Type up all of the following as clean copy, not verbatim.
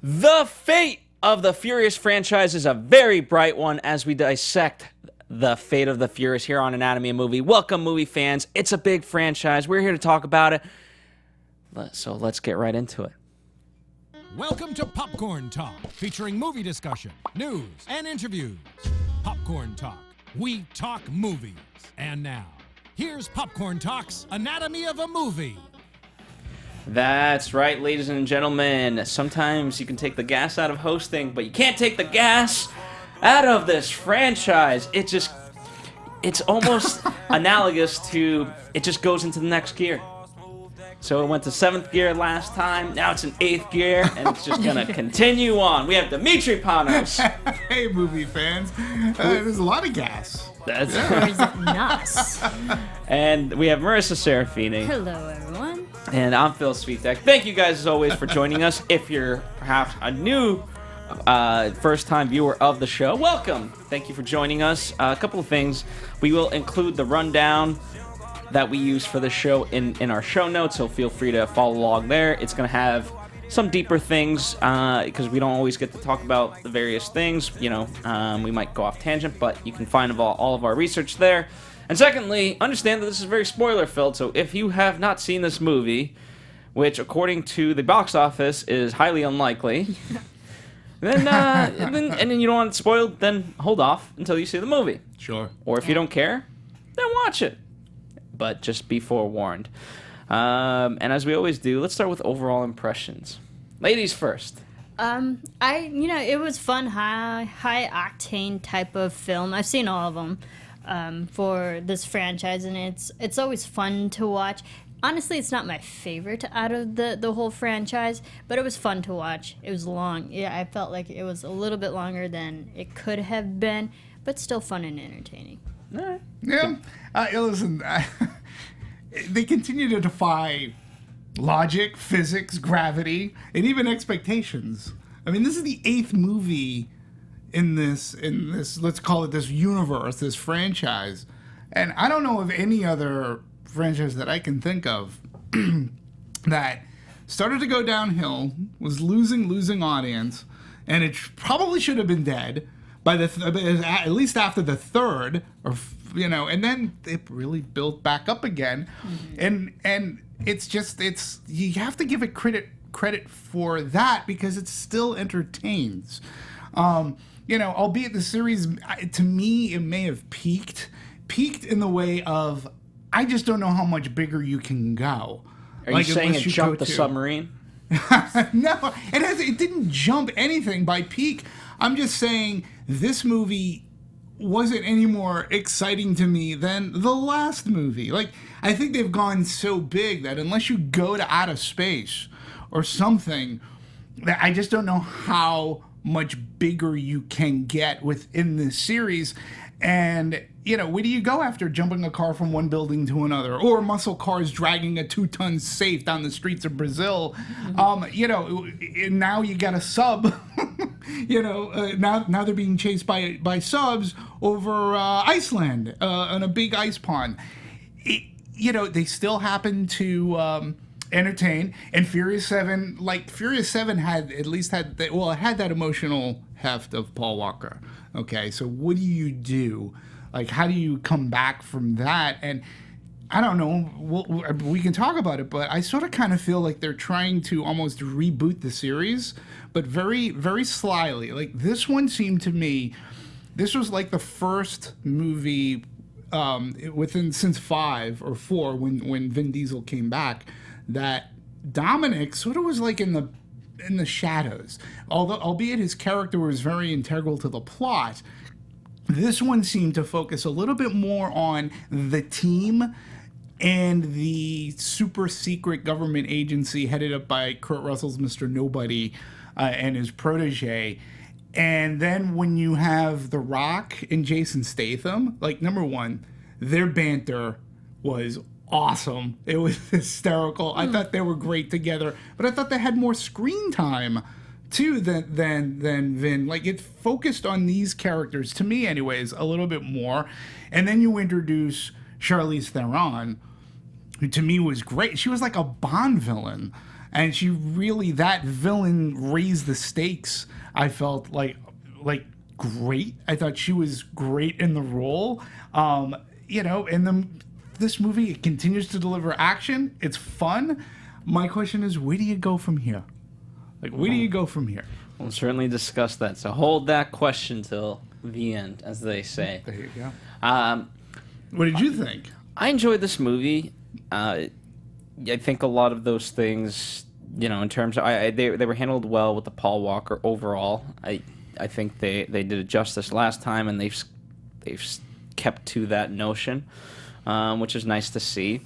The fate of the Furious franchise is a very bright one as we dissect the fate of the Furious here on Anatomy of Movie. Welcome, movie fans. It's a big franchise. We're here to talk about it. So let's get right into it. Welcome to Popcorn Talk, featuring movie discussion, news, and interviews. Popcorn Talk. We talk movies. And now, here's Popcorn Talk's Anatomy of a Movie. That's right, ladies and gentlemen. Sometimes you can take the gas out of hosting, but you can't take the gas out of this franchise. It's almost analogous to, it just goes into the next gear. So it went to 7th gear last time, now it's in 8th gear, and it's just going to continue on. We have Demetri Panos. Hey, movie fans. There's a lot of gas. That's Nice. And we have Marisa Serafini. Hello, everyone. And I'm Phil Svitek. Thank you guys as always for joining us. If you're perhaps a new first-time viewer of the show, welcome. Thank you for joining us. A couple of things. We will include the rundown that we use for the show in our show notes, so feel free to follow along there. It's going to have some deeper things because we don't always get to talk about the various things. You know, we might go off tangent, but you can find all of our research there. And secondly, understand that this is very spoiler-filled, so if you have not seen this movie, which according to the box office is highly unlikely, then you don't want it spoiled, then hold off until you see the movie. Sure. Or if you don't care, then watch it. But just be forewarned. And as we always do, let's start with overall impressions. Ladies first. It was fun, high octane type of film. I've seen all of them for this franchise, and it's always fun to watch. Honestly, it's not my favorite out of the whole franchise, but it was fun to watch. It was long. Yeah, I felt like it was a little bit longer than it could have been, but still fun and entertaining. All right. Yeah. Listen, they continue to defy logic, physics, gravity, and even expectations. I mean, this is the 8th movie in this, let's call it this universe, this franchise. And I don't know of any other franchise that I can think of that started to go downhill, was losing audience, and it probably should have been dead by at least after the third, and then it really built back up again. Mm-hmm. And it's you have to give it credit for that because it still entertains. Albeit the series, to me, it may have peaked in the way of, I just don't know how much bigger you can go. Are you saying it jumped the submarine? No, it didn't jump anything by peak. I'm just saying this movie wasn't any more exciting to me than the last movie. Like, I think they've gone so big that unless you go to outer space or something, that I just don't know how much bigger you can get within this series. And, where do you go after jumping a car from one building to another? Or muscle cars dragging a 2-ton safe down the streets of Brazil? Mm-hmm. Now you got a sub. Now they're being chased by subs over Iceland on a big ice pond. They still happen to entertain. And Furious 7 had that emotional heft of Paul Walker. Okay, so what do you do? Like, how do you come back from that? And I don't know, we can talk about it, but I sort of kind of feel like they're trying to almost reboot the series, but very, very slyly. Like, this one seemed to me, this was like the first movie since 5 or 4 when Vin Diesel came back, that Dominic sort of was like in the shadows. Albeit his character was very integral to the plot, this one seemed to focus a little bit more on the team and the super secret government agency headed up by Kurt Russell's Mr. Nobody and his protege. And then when you have The Rock and Jason Statham, like, number one, their banter was awesome. It was hysterical. I thought they were great together, but I thought they had more screen time too than Vin. Like, it focused on these characters, to me anyways, a little bit more. And then you introduce Charlize Theron, who to me was great. She was like a Bond villain. and she really, that villain raised the stakes. I felt like great. I thought she was great in the role. You know, and then this movie, it continues to deliver action. It's fun. My question is, where do you go from here? Like, where do you go from here? We'll certainly discuss that. So hold that question till the end, as they say. There you go. What did you think? I enjoyed this movie. I think a lot of those things, you know, in terms of they were handled well with the Paul Walker overall. I think they did it justice last time, and they've kept to that notion, which is nice to see.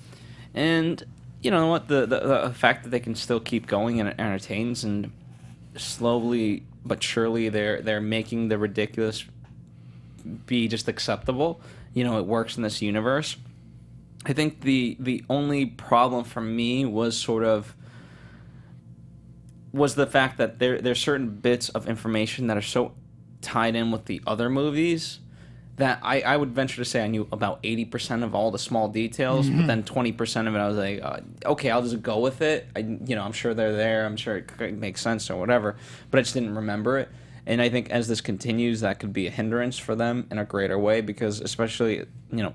And you know what, the fact that they can still keep going and it entertains, and slowly but surely they're making the ridiculous be just acceptable. You know, it works in this universe. I think the only problem for me was the fact that there's certain bits of information that are so tied in with the other movies that I would venture to say I knew about 80% of all the small details, but then 20% of it I was like, okay, I'll just go with it. I'm sure they're there. I'm sure it makes sense or whatever, but I just didn't remember it. And I think as this continues, that could be a hindrance for them in a greater way, because especially, you know,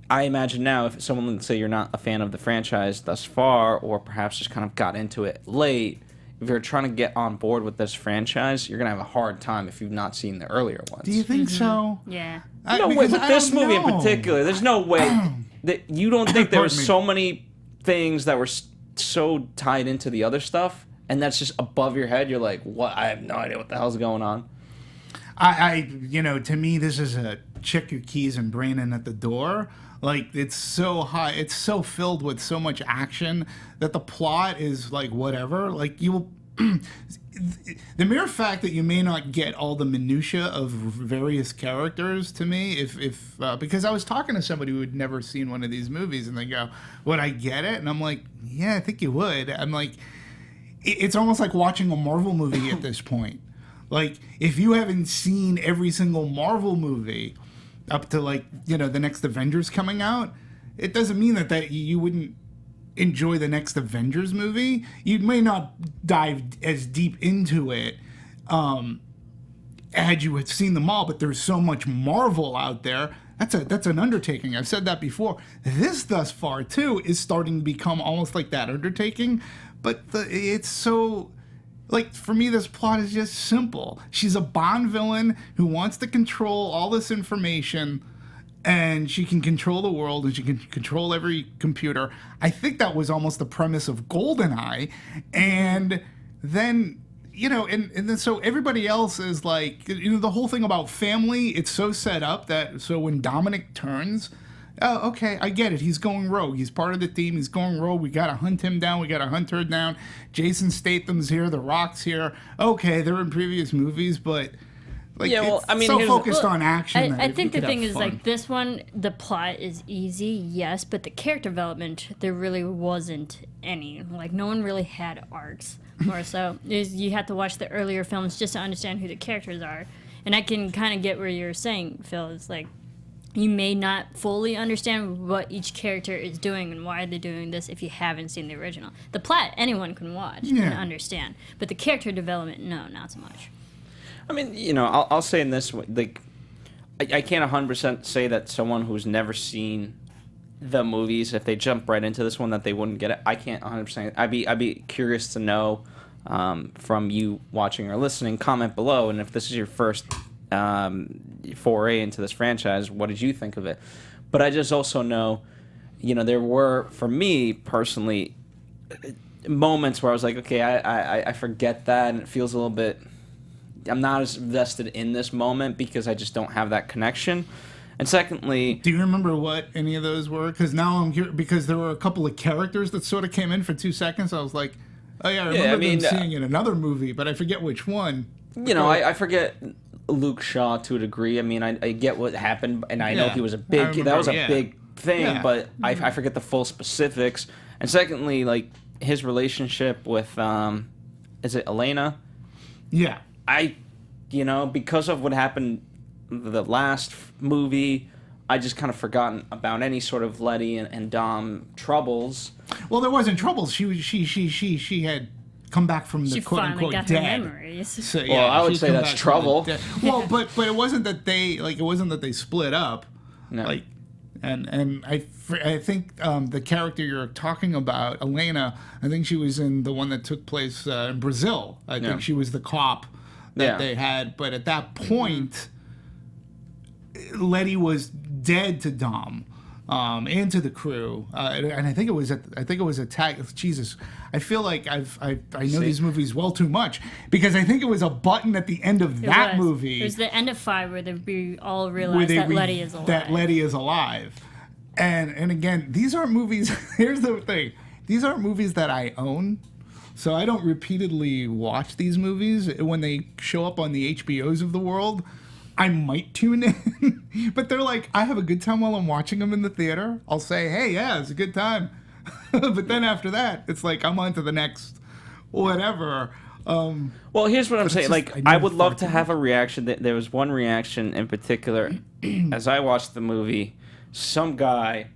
I imagine now if someone, let's say you're not a fan of the franchise thus far, or perhaps just kind of got into it late, if you're trying to get on board with this franchise, you're going to have a hard time if you've not seen the earlier ones. Do you think so? Yeah. No way, with this movie in particular, there's no way that you don't think there were so many things that were so tied into the other stuff, and that's just above your head. You're like, what? I have no idea what the hell's going on. To me, this is a check your keys and brain in at the door. Like, it's so high, it's so filled with so much action that the plot is like whatever. Like, you will, the mere fact that you may not get all the minutia of various characters, to me, if because I was talking to somebody who had never seen one of these movies, and they go, "Would I get it?" And I'm like, "Yeah, I think you would." I'm like, it's almost like watching a Marvel movie at this point. Like, if you haven't seen every single Marvel movie up to, like, you know, the next Avengers coming out, it doesn't mean that you wouldn't enjoy the next Avengers movie. You may not dive as deep into it had you had seen them all, but there's so much Marvel out there. That's an undertaking. I've said that before. This thus far too is starting to become almost like that undertaking, but it's so, like, for me, this plot is just simple. She's a Bond villain who wants to control all this information, and she can control the world, and she can control every computer. I think that was almost the premise of GoldenEye. And then, you know, and then so everybody else is like, you know, the whole thing about family, it's so set up that, so when Dominic turns, oh, okay, I get it. He's going rogue. He's part of the team. He's going rogue. We got to hunt him down. We got to hunt her down. Jason Statham's here. The Rock's here. Okay, they're in previous movies, but, like, yeah, well, it's I mean, so focused on action. I think the thing is, fun. like, this one, the plot is easy, yes, but the character development, there really wasn't any. Like, no one really had arcs. Or so. You have to watch the earlier films just to understand who the characters are. And I can kind of get where you're saying, Phil. It's like, you may not fully understand what each character is doing and why they're doing this if you haven't seen the original. The plot, anyone can watch and understand. But the character development, no, not so much. I mean, you know, I'll say in this, like, I can't 100% say that someone who's never seen the movies, if they jump right into this one, that they wouldn't get it. I can't 100%. I'd be curious to know from you watching or listening. Comment below, and if this is your first foray into this franchise, what did you think of it? But I just also know, you know, there were, for me personally, moments where I was like, okay, I forget that, and it feels a little bit, I'm not as invested in this moment because I just don't have that connection. And secondly, do you remember what any of those were? Because now I'm here, because there were a couple of characters that sort of came in for 2 seconds. I was like, oh yeah, I remember them seeing in another movie, but I forget which one. You know, I forget Luke Shaw to a degree. I mean, I get what happened, and I know he was a big, that was a big thing, but I forget the full specifics. And secondly, like, his relationship with, is it Elena? Yeah. You know, because of what happened the last movie, I just kind of forgotten about any sort of Letty and Dom troubles. Well, there wasn't troubles. She had come back from the quote unquote got dead. her memories. So, Well, I would she'd say come that's back from the trouble. dead. Well, but it wasn't that they split up. No. Like, and I think the character you're talking about, Elena, I think she was in the one that took place in Brazil. I think she was the cop that they had. But at that point, Letty was dead to Dom. And to the crew, and I think it was attack. Jesus, I feel like I know these movies well too much because I think it was a button at the end of that movie. It was the end of 5 where we all realized that Letty is alive. That Letty is alive, and again, these aren't movies. Here's the thing: these aren't movies that I own, so I don't repeatedly watch these movies. When they show up on the HBOs of the world, I might tune in, but they're like, I have a good time while I'm watching them in the theater. I'll say, hey, yeah, it's a good time. But then after that, it's like, I'm on to the next whatever. Well, here's what I'm saying. I would love to have a reaction. There was one reaction in particular. As I watched the movie, some guy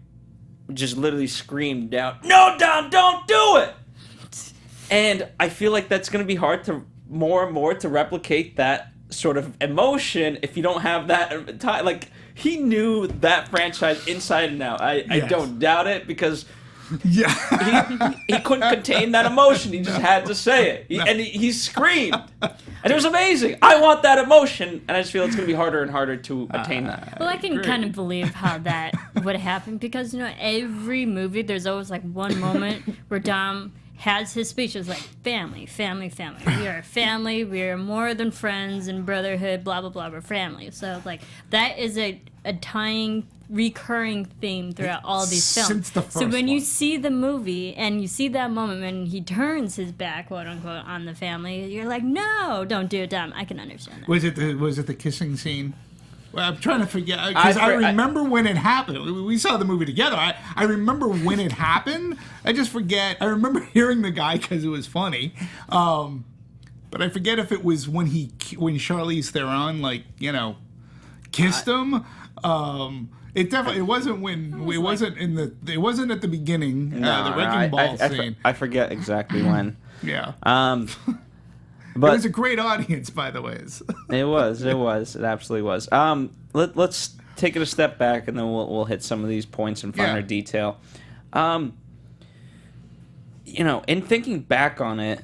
just literally screamed out, "No, Dom, don't do it!" And I feel like that's going to be hard to more and more to replicate that sort of emotion if you don't have that time. Like, he knew that franchise inside and out. I don't doubt it because he couldn't contain that emotion. He just had to say it. And he screamed. And it was amazing. I want that emotion. And I just feel it's going to be harder and harder to attain that. Well, I can kind of believe how that would happen because, every movie, there's always like one moment where Dom has his speech. It was like, family, family, family. We are a family. We are more than friends and brotherhood, blah, blah, blah. We're family. So, that is a tying, recurring theme throughout all these films. Since the first so when one. you see the movie and you see that moment when he turns his back, quote unquote, on the family, you're like, no, don't do it, Dom. I can understand that. Was it the kissing scene? Well, I'm trying to forget because I remember when it happened. We saw the movie together. I remember when it happened. I just forget. I remember hearing the guy because it was funny, but I forget if it was when Charlize Theron kissed him. It wasn't when it wasn't at the beginning. The wrecking ball scene. I forget exactly when. Yeah. But it was a great audience, by the way. It was. It absolutely was. Let's take it a step back, and then we'll hit some of these points in finer detail. In thinking back on it,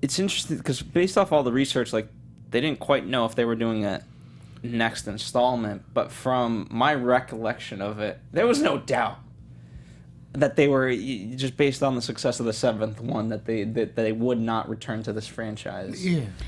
it's interesting because based off all the research, they didn't quite know if they were doing a next installment, but from my recollection of it, there was no doubt that they were just based on the success of the 7th one that they would not return to this franchise.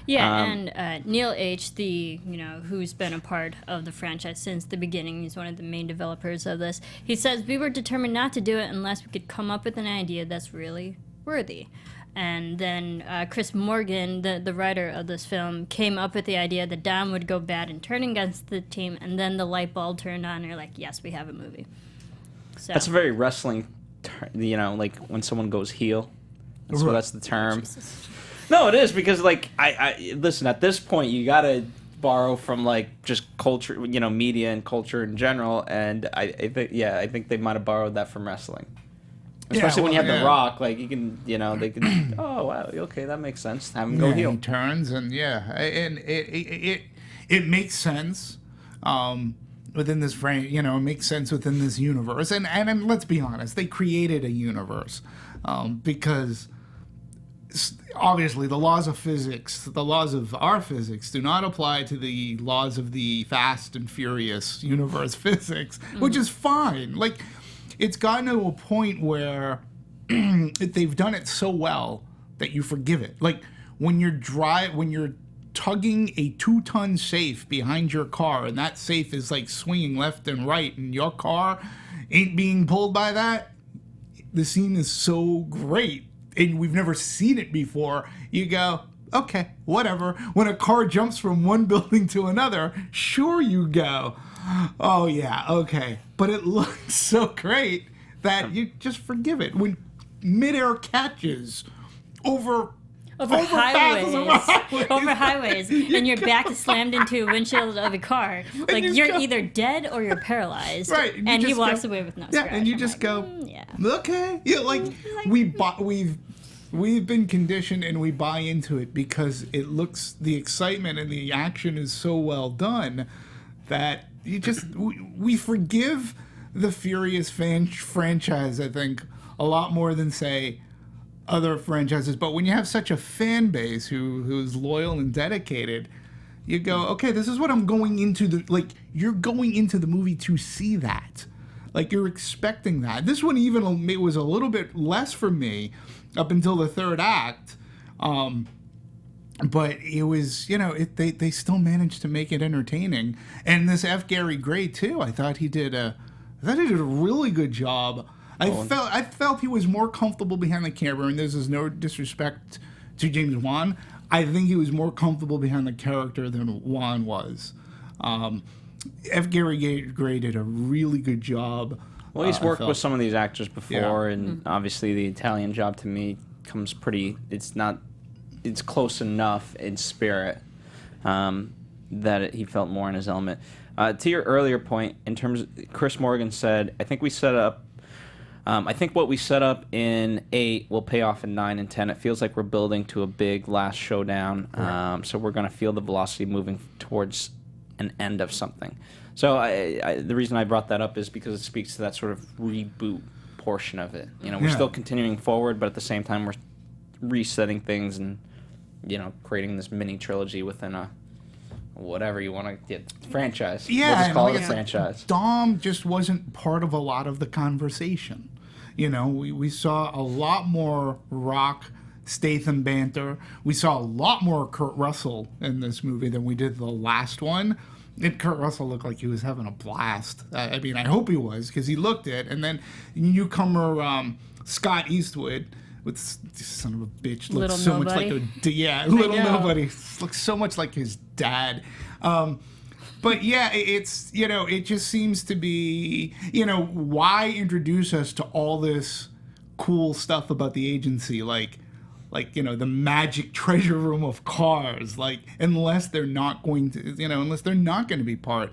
And Neil H., who's been a part of the franchise since the beginning, he's one of the main developers of this. He says, we were determined not to do it unless we could come up with an idea that's really worthy. And then Chris Morgan, the writer of this film, came up with the idea that Dom would go bad and turn against the team, and then the light bulb turned on, and they're like, yes, we have a movie. So. That's a very wrestling, like when someone goes heel. That's the term. Jesus. No, it is because I listen. At this point, you gotta borrow from just culture, media and culture in general. And I think they might have borrowed that from wrestling, especially when you have The Rock. You can, they can. Oh wow, okay, that makes sense. Have him go heel. He turns and it makes sense. Within this frame, it makes sense within this universe. And let's be honest, they created a universe because obviously the laws of physics, the laws of our physics, do not apply to the laws of the Fast and Furious universe physics, which is fine. It's gotten to a point where they've done it so well that you forgive it. When you're tugging a 2-ton safe behind your car, and that safe is swinging left and right, and your car ain't being pulled by that, the scene is so great, and we've never seen it before. You go, okay, whatever. When a car jumps from one building to another, sure you go, oh yeah, okay. But it looks so great that you just forgive it. When midair catches over over highways, and your back is slammed into a windshield of a car. Like you're either dead or you're paralyzed. Right, and he walks away with no scratch. Yeah, and you I'm just like, go, yeah. okay. Yeah, like we've been conditioned and we buy into it because it looks, the excitement and the action is so well done that you just we forgive the Furious franchise, I think, a lot more than say other franchises. But when you have such a fan base who's loyal and dedicated, you go, okay, this is what I'm going into you're going into the movie to see that. Like, you're expecting that. This one even it was a little bit less for me up until the third act. But it was, they still managed to make it entertaining. And this F. Gary Gray, too, I thought he did a really good job. I felt he was more comfortable behind the camera, and this is no disrespect to James Wan. I think he was more comfortable behind the character than Wan was. F. Gary Gray did a really good job. Well, he's worked with some of these actors before, and obviously the Italian Job to me comes pretty. It's close enough in spirit that he felt more in his element. To your earlier point, in terms of Chris Morgan said, I think we set up. I think what we set up in 8 will pay off in 9 and 10. It feels like we're building to a big last showdown. Right. So we're going to feel the velocity moving towards an end of something. So the reason I brought that up is because it speaks to that sort of reboot portion of it. We're still continuing forward, but at the same time we're resetting things and creating this mini trilogy within a whatever you want to get franchise. Yeah, we'll just call it a franchise. Dom just wasn't part of a lot of the conversation. We saw a lot more Rock Statham banter. We saw a lot more Kurt Russell in this movie than we did the last one. And Kurt Russell looked like he was having a blast. I mean, I hope he was, because he looked it. And then newcomer Scott Eastwood, with this son of a bitch, looks so much like Little Nobody. Looks so much like his dad. But yeah, it's, it just seems to be, why introduce us to all this cool stuff about the agency, like the magic treasure room of cars, unless they're not going to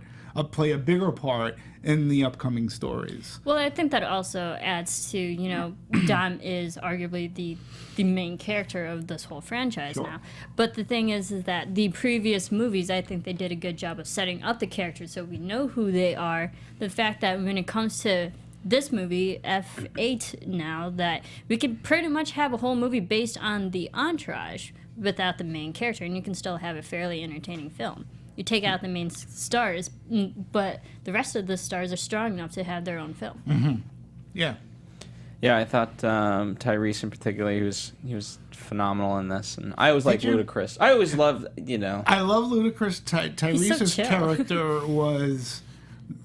play a bigger part in the upcoming stories. Well, I think that also adds to, Dom is arguably the main character of this whole franchise now. But the thing is that the previous movies, I think they did a good job of setting up the characters so we know who they are. The fact that when it comes to this movie, F8 now, that we could pretty much have a whole movie based on the entourage without the main character, and you can still have a fairly entertaining film. You take out the main stars, but the rest of the stars are strong enough to have their own film. Mm-hmm. Yeah. Yeah, I thought Tyrese in particular, he was phenomenal in this, and I always liked Ludacris. I always loved, I love Ludacris. Tyrese's character was.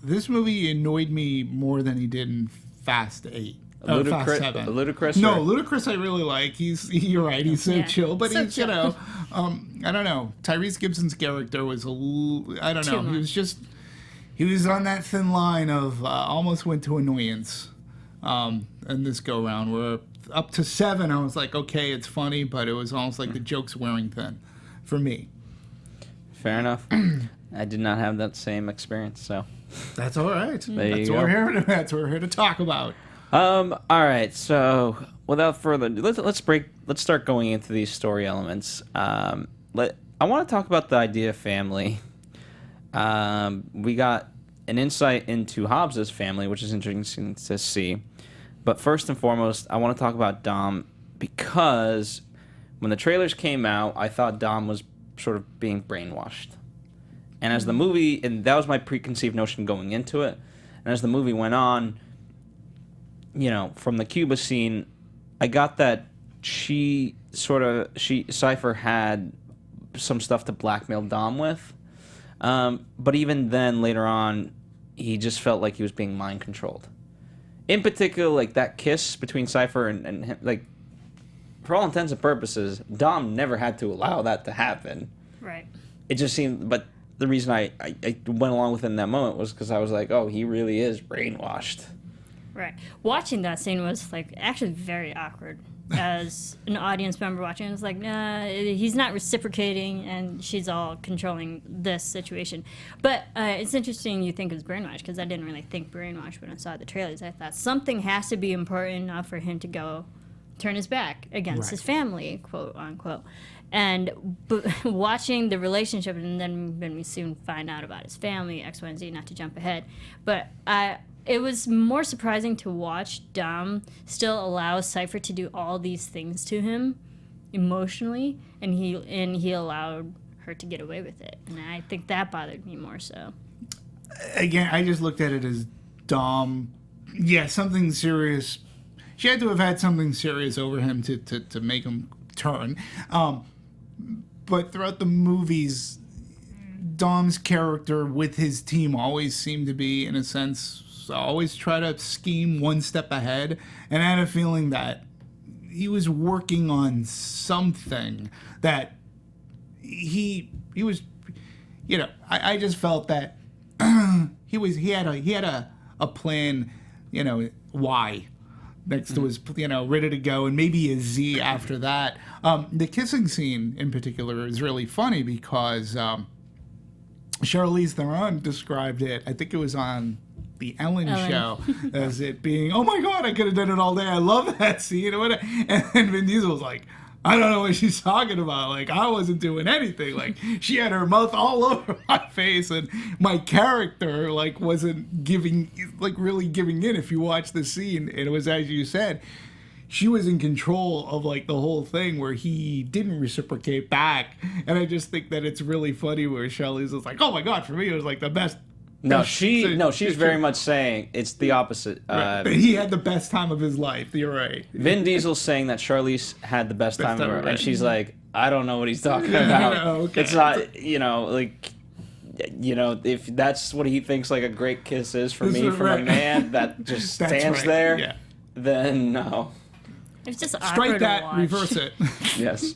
This movie annoyed me more than he did in Fast 8. Fast 7. Ludacris? No, Ludacris I really like. You're right, he's so chill. But he's, chill. I don't know. Tyrese Gibson's character was I don't know. He was on that thin line of almost went to annoyance in this go-round. Where up to 7, I was like, okay, it's funny, but it was almost like the joke's wearing thin for me. Fair enough. I did not have that same experience, so... That's all right. That's what we're here to talk about. All right. So, without further ado, let's start going into these story elements. I want to talk about the idea of family. We got an insight into Hobbs's family, which is interesting to see. But first and foremost, I want to talk about Dom because when the trailers came out, I thought Dom was sort of being brainwashed. And as the movie, and that was my preconceived notion going into it, and as the movie went on, from the Cuba scene, I got that Cipher had some stuff to blackmail Dom with. But even then, later on, he just felt like he was being mind controlled. In particular, that kiss between Cipher and him, for all intents and purposes, Dom never had to allow that to happen. Right. It just seemed, but the reason I went along with it in that moment was because I was like, oh, he really is brainwashed. Right. Watching that scene was actually very awkward as an audience member watching. It was like, nah, he's not reciprocating, and she's all controlling this situation. But it's interesting you think it was brainwashed, because I didn't really think brainwashed when I saw the trailers. I thought something has to be important enough for him to go turn his back against his family, quote unquote. And watching the relationship, and then when we soon find out about his family, X, Y, and Z, not to jump ahead, but it was more surprising to watch Dom still allow Cipher to do all these things to him emotionally, and he allowed her to get away with it. And I think that bothered me more so. Again, I just looked at it as Dom, something serious. She had to have had something serious over him to make him turn. But throughout the movies, Dom's character with his team always seemed to be, in a sense, always try to scheme one step ahead. And I had a feeling that he was working on something that he was, I just felt that he had a plan, Y next to his, ready to go, and maybe a Z after that. The kissing scene in particular is really funny because Charlize Theron described it, I think it was on the Ellen show, as it being, oh my God, I could have done it all day. I love that scene. And Vin Diesel was like, I don't know what she's talking about. Like, I wasn't doing anything. Like, she had her mouth all over my face, and my character, wasn't really giving in. If you watch the scene, and it was, as you said, she was in control of, the whole thing where he didn't reciprocate back. And I just think that it's really funny where Charlize was like, oh my God, for me, it was, the best. She's very much saying it's the opposite. Right. He had the best time of his life. You're right. Vin Diesel's saying that Charlize had the best time of her, and she's like, I don't know what he's talking about. Okay. It's not, if that's what he thinks a great kiss is for me from a man that just stands there, then no. It's just awkward strike that, to watch. reverse it. Yes.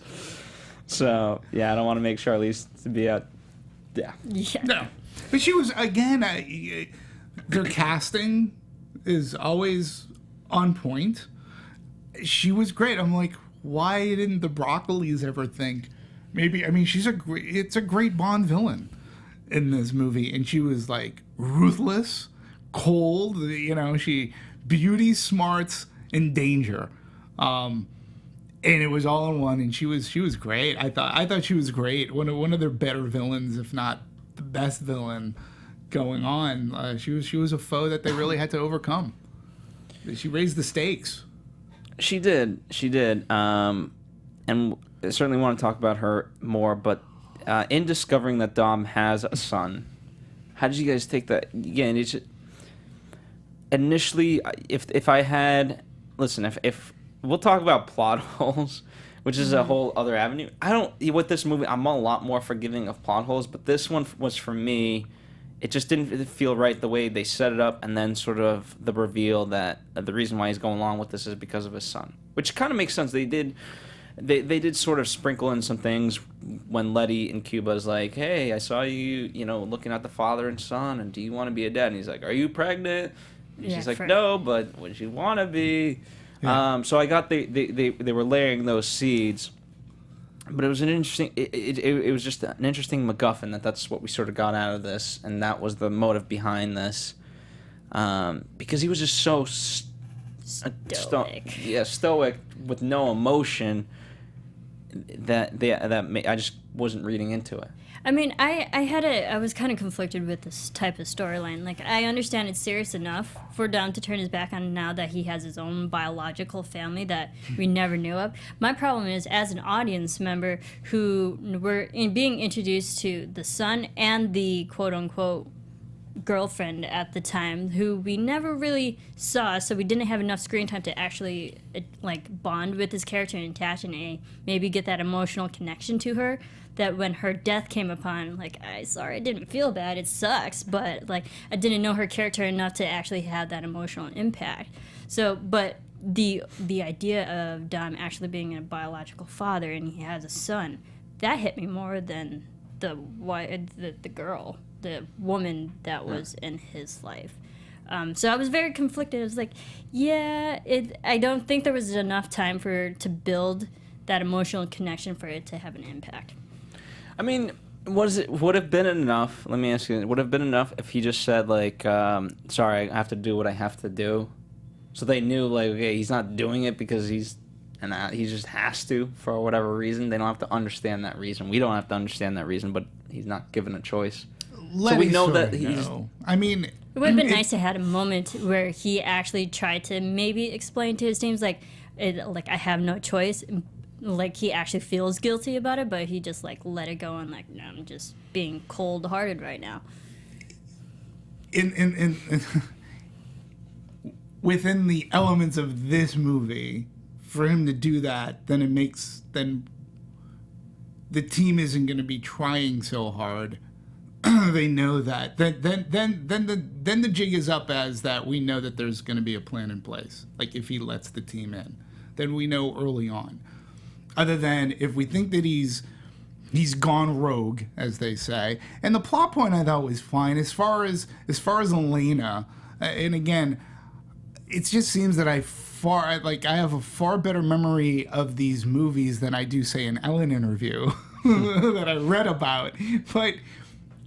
So I don't want to make Charlize to be out. Yeah. No. But she was, again, their casting is always on point. She was great. I'm like, why didn't the Broccolis ever think, maybe, it's a great Bond villain in this movie. And she was, ruthless, cold, she, beauty, smarts, and danger. And it was all in one, and she was great. I thought she was great. One of their better villains, if not the best villain going on. She was a foe that they really had to overcome. She raised the stakes. She did. And I certainly want to talk about her more, but in discovering that Dom has a son, how did you guys take that? Again, it's initially, if I had, listen, if we'll talk about plot holes, which is a whole other avenue. With this movie, I'm a lot more forgiving of plot holes, but this one was, for me, it just didn't feel right the way they set it up, and then sort of the reveal that the reason why he's going along with this is because of his son, which kind of makes sense. They did sort of sprinkle in some things when Letty in Cuba is like, hey, I saw you, looking at the father and son, and do you want to be a dad? And he's like, are you pregnant? And she's like, no, but would you want to be? Yeah. So I got they were layering those seeds, but it was an interesting. It was just an interesting MacGuffin that's what we sort of got out of this, and that was the motive behind this, because he was just so stoic with no emotion that I just wasn't reading into it. I was kind of conflicted with this type of storyline. I understand it's serious enough for Dom to turn his back on now that he has his own biological family that we never knew of. My problem is, as an audience member who were being introduced to the son and the quote-unquote girlfriend at the time, who we never really saw, so we didn't have enough screen time to actually bond with his character and attach and maybe get that emotional connection to her, that when her death came upon, I didn't feel bad, it sucks, but I didn't know her character enough to actually have that emotional impact. So, but the idea of Dom actually being a biological father and he has a son, that hit me more than the girl, the woman that was in his life. So I was very conflicted. I was like, yeah, I don't think there was enough time to build that emotional connection for it to have an impact. I mean, would have been enough? Let me ask you. Would have been enough if he just said like, "Sorry, I have to do what I have to do," so they knew like, okay, he's not doing it because he just has to for whatever reason. They don't have to understand that reason. We don't have to understand that reason, but he's not given a choice. So we know that he's. I mean, it would have been nice to have a moment where he actually tried to maybe explain to his teams like I have no choice. Like he actually feels guilty about it, but he just like let it go and like, no, I'm just being cold-hearted right now. In within the elements of this movie, for him to do that, then the team isn't going to be trying so hard. They know that. Then the jig is up as that we know that there's going to be a plan in place. Like if he lets the team in, then we know early on. Other than if we think that he's gone rogue, as they say. And the plot point I thought was fine as far as Elena. And again, it just seems that I have a far better memory of these movies than I do, say, an Ellen interview that I read about. But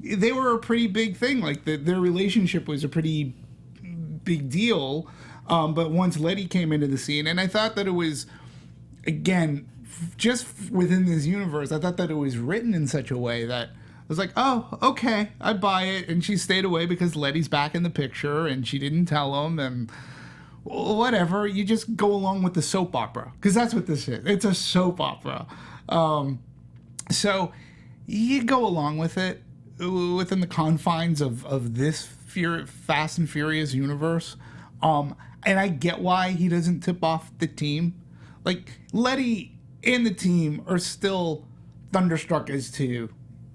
they were a pretty big thing. Like their relationship was a pretty big deal. But once Letty came into the scene, and I thought that it was, again, just within this universe, I thought that it was written in such a way that I was like, oh, okay, I buy it. And she stayed away because Letty's back in the picture and she didn't tell him and whatever. You just go along with the soap opera because that's what this is. It's a soap opera. So you go along with it within the confines of this Fast and Furious universe. And I get why he doesn't tip off the team. Like, Letty and the team are still thunderstruck as to,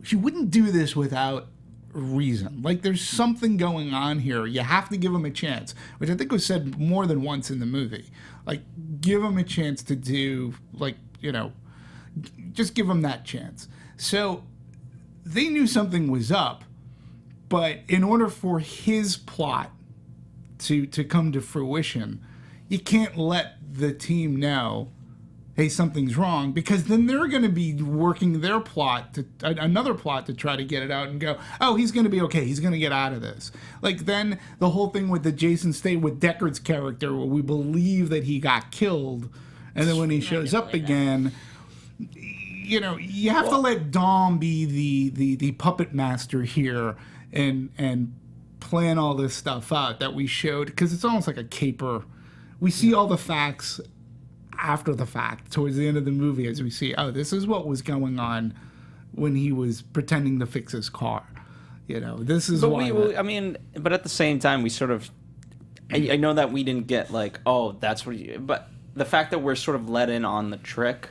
he wouldn't do this without reason. Like, there's something going on here. You have to give him a chance, which I think was said more than once in the movie. Like, give him a chance to do, like, you know, just give him that chance. So they knew something was up, but in order for his plot to come to fruition, you can't let the team know, hey, something's wrong, because then they're going to be working their plot, another plot to try to get it out and go, oh, he's going to be okay, he's going to get out of this. Like, then the whole thing with the Jason Statham, with Deckard's character, where we believe that he got killed, and then when he shows up again, you know, you have to let Dom be the puppet master here and plan all this stuff out that we showed, because it's almost like a caper. We see all the facts after the fact, towards the end of the movie, as we see, oh, this is what was going on when he was pretending to fix his car. You know, this is why. But at the same time, we sort of, I know that we didn't get like, oh, that's what you, but the fact that we're sort of let in on the trick,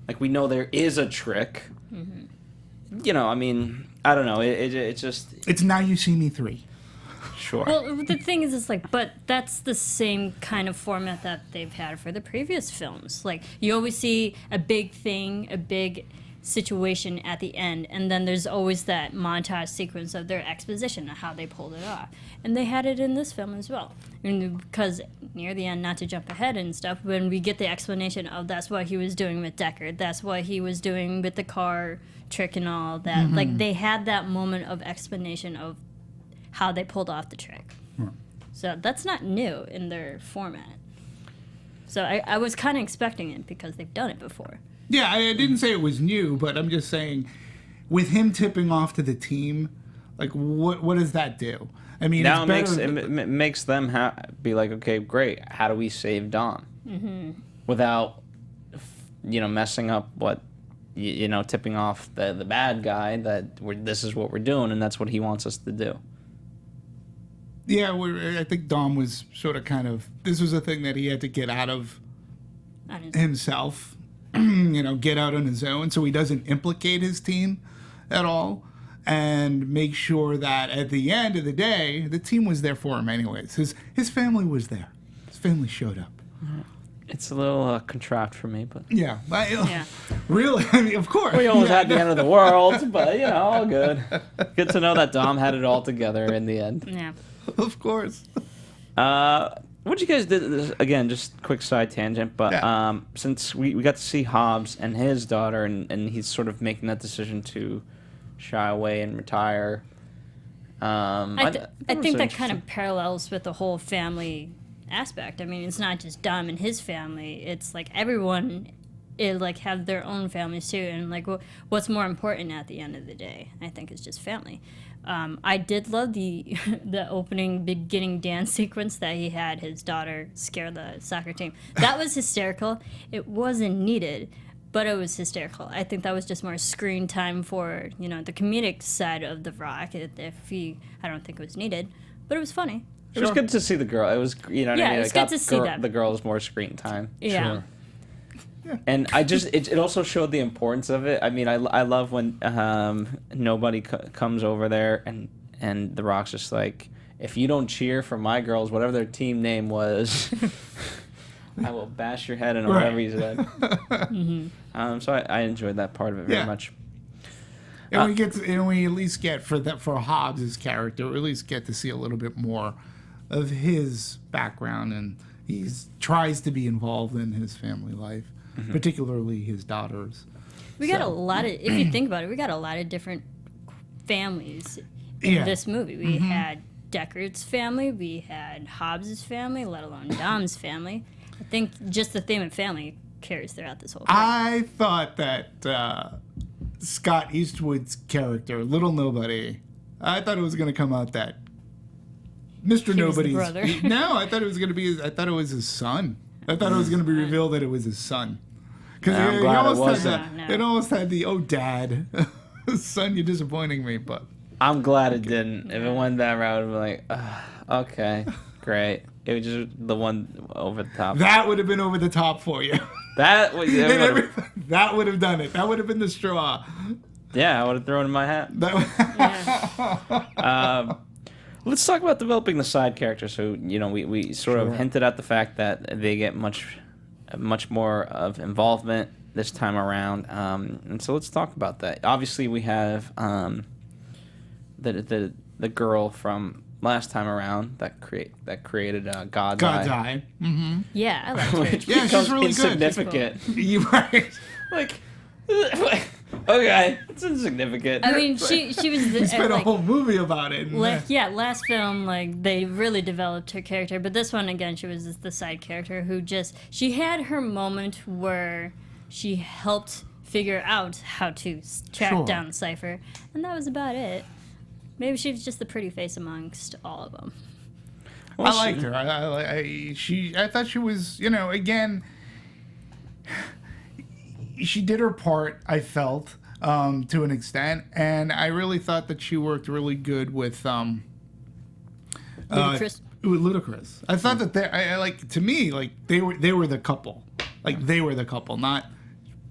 like we know there is a trick. Mm-hmm. You know, I mean, I don't know. It's just. It's Now You See Me 3. Sure. Well, the thing is, it's like, but that's the same kind of format that they've had for the previous films. Like, you always see a big thing, a big situation at the end, and then there's always that montage sequence of their exposition of how they pulled it off. And they had it in this film as well. And because near the end, not to jump ahead and stuff, when we get the explanation of that's what he was doing with Deckard, that's what he was doing with the car trick and all that. Mm-hmm. Like, they had that moment of explanation of how they pulled off the trick. So that's not new in their format. So I was kind of expecting it because they've done it before. Yeah, I didn't say it was new, but I'm just saying, with him tipping off to the team, like, what does that do? I mean, now it makes them be like, okay, great. How do we save Dom? Mm-hmm. Without, you know, messing up what, you know, tipping off the bad guy that this is what we're doing and that's what he wants us to do. Yeah, I think Dom was sort of this was a thing that he had to get out of himself, you know, get out on his own so he doesn't implicate his team at all and make sure that at the end of the day, the team was there for him anyways. His family was there. His family showed up. It's a little contract for me, but Yeah. Yeah. Really? I mean, of course. we almost had the end of the world, but all good. Good to know that Dom had it all together in the end. Yeah. Of course. What you guys did again? Just quick side tangent, but Yeah. since we got to see Hobbs and his daughter, and he's sort of making that decision to shy away and retire. I think that kind interesting. of parallels with the whole family aspect. I mean, it's not just Dom and his family. It's like everyone, have their own families too. And like, what's more important at the end of the day? I think is just family. I did love the opening beginning dance sequence that he had his daughter scare the soccer team. That was hysterical. It wasn't needed, but it was hysterical. I think that was just more screen time for the comedic side of The Rock. I don't think it was needed, but it was funny. It was good to see the girl. It was, what I mean? It was good to see that. The girl's more screen time. Yeah. Sure. And it also showed the importance of it. I mean, I love when nobody comes over there and The Rock's just like, if you don't cheer for my girls, whatever their team name was, I will bash your head in, or whatever he said. Mm-hmm. So I enjoyed that part of it very much. And we at least get for Hobbs' character, we at least get to see a little bit more of his background, and he tries to be involved in his family life, particularly his daughters. We got a lot of, if you think about it, we got a lot of different families in this movie. We had Deckard's family, we had Hobbs' family, let alone Dom's family. I think just the theme of family carries throughout this whole thing. I thought that Scott Eastwood's character, Little Nobody, I thought it was going to come out that Mr. He was the Nobody's brother. No, I thought it was going to be. I thought it was his son. I thought it was going to be revealed that it was his son. Because I'm glad it wasn't. No. It almost had the dad, son, you're disappointing me. But I'm glad it didn't. If it went that route, I'd be like, okay, great. It was just the one over the top. that would have been over the top for you. That would That would have done it. That would have been the straw. yeah, I would have thrown in my hat. Let's talk about developing the side characters. So, we sort of hinted at the fact that they get much more of involvement this time around. And so let's talk about that. Obviously, we have the girl from last time around that created God's Eye. Mm-hmm. Yeah, I liked her. Which Yeah, she's becomes really good. insignificant. You're right. Like, okay, it's insignificant. I mean, she was the, We spent a whole movie about it. last film, they really developed her character, but this one, again, she was the side character who she had her moment where she helped figure out how to track down Cipher, and that was about it. Maybe she was just the pretty face amongst all of them. I liked her. I thought she was, again, she did her part, I felt, to an extent, and I really thought that she worked really good with Ludacris. Ludacris. I thought that they were the couple. They were the couple, not.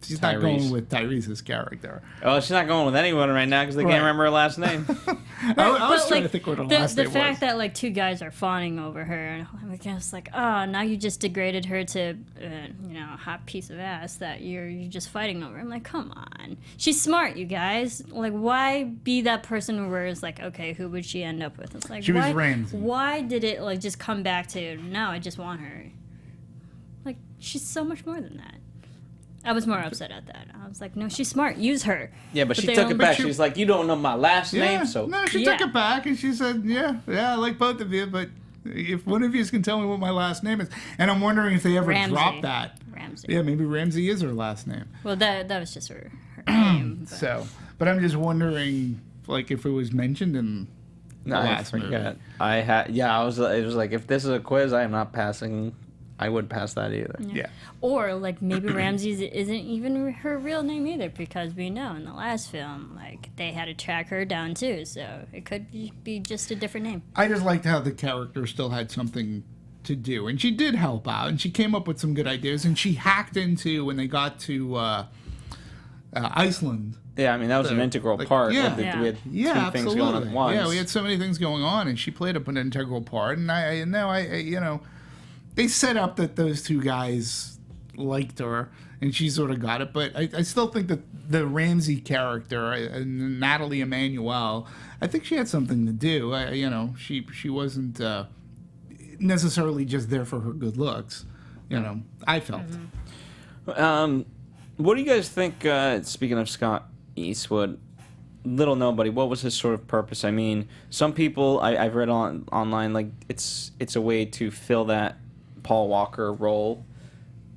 She's not going with Tyrese's character. Oh, she's not going with anyone right now because they can't remember her last name. I was trying to think what her last name was. The fact that two guys are fawning over her, and I'm just now you just degraded her to a hot piece of ass that you're just fighting over. I'm like, come on, she's smart, you guys. Why be that person where it's okay, who would she end up with? It's she was Ramsey. Why did it just come back to no? I just want her. She's so much more than that. I was more upset at that. I was like, no, she's smart. Use her. Yeah, but she took it back. She's like, you don't know my last name, so... No, she took it back, and she said, yeah, I like both of you, but if one of you can tell me what my last name is... And I'm wondering if they ever dropped that. Ramsey. Yeah, maybe Ramsey is her last name. Well, that was just her name. But I'm just wondering, if it was mentioned in the last movie. It was like, if this is a quiz, I am not passing... I wouldn't pass that either. Yeah. Or maybe Ramsey's isn't even her real name either, because we know in the last film they had to track her down too, so it could be just a different name. I just liked how the character still had something to do, and she did help out, and she came up with some good ideas, and she hacked into when they got to Iceland. Yeah, I mean that was an integral part. We had two things going on at once. Yeah, we had so many things going on, and she played up an integral part, and they set up that those two guys liked her, and she sort of got it. But I still think that the Ramsey character, Natalie Emmanuel, I think she had something to do. She wasn't necessarily just there for her good looks. I felt. What do you guys think, speaking of Scott Eastwood, little nobody, what was his sort of purpose? I mean, some people, I've read online, like, it's a way to fill that Paul Walker role,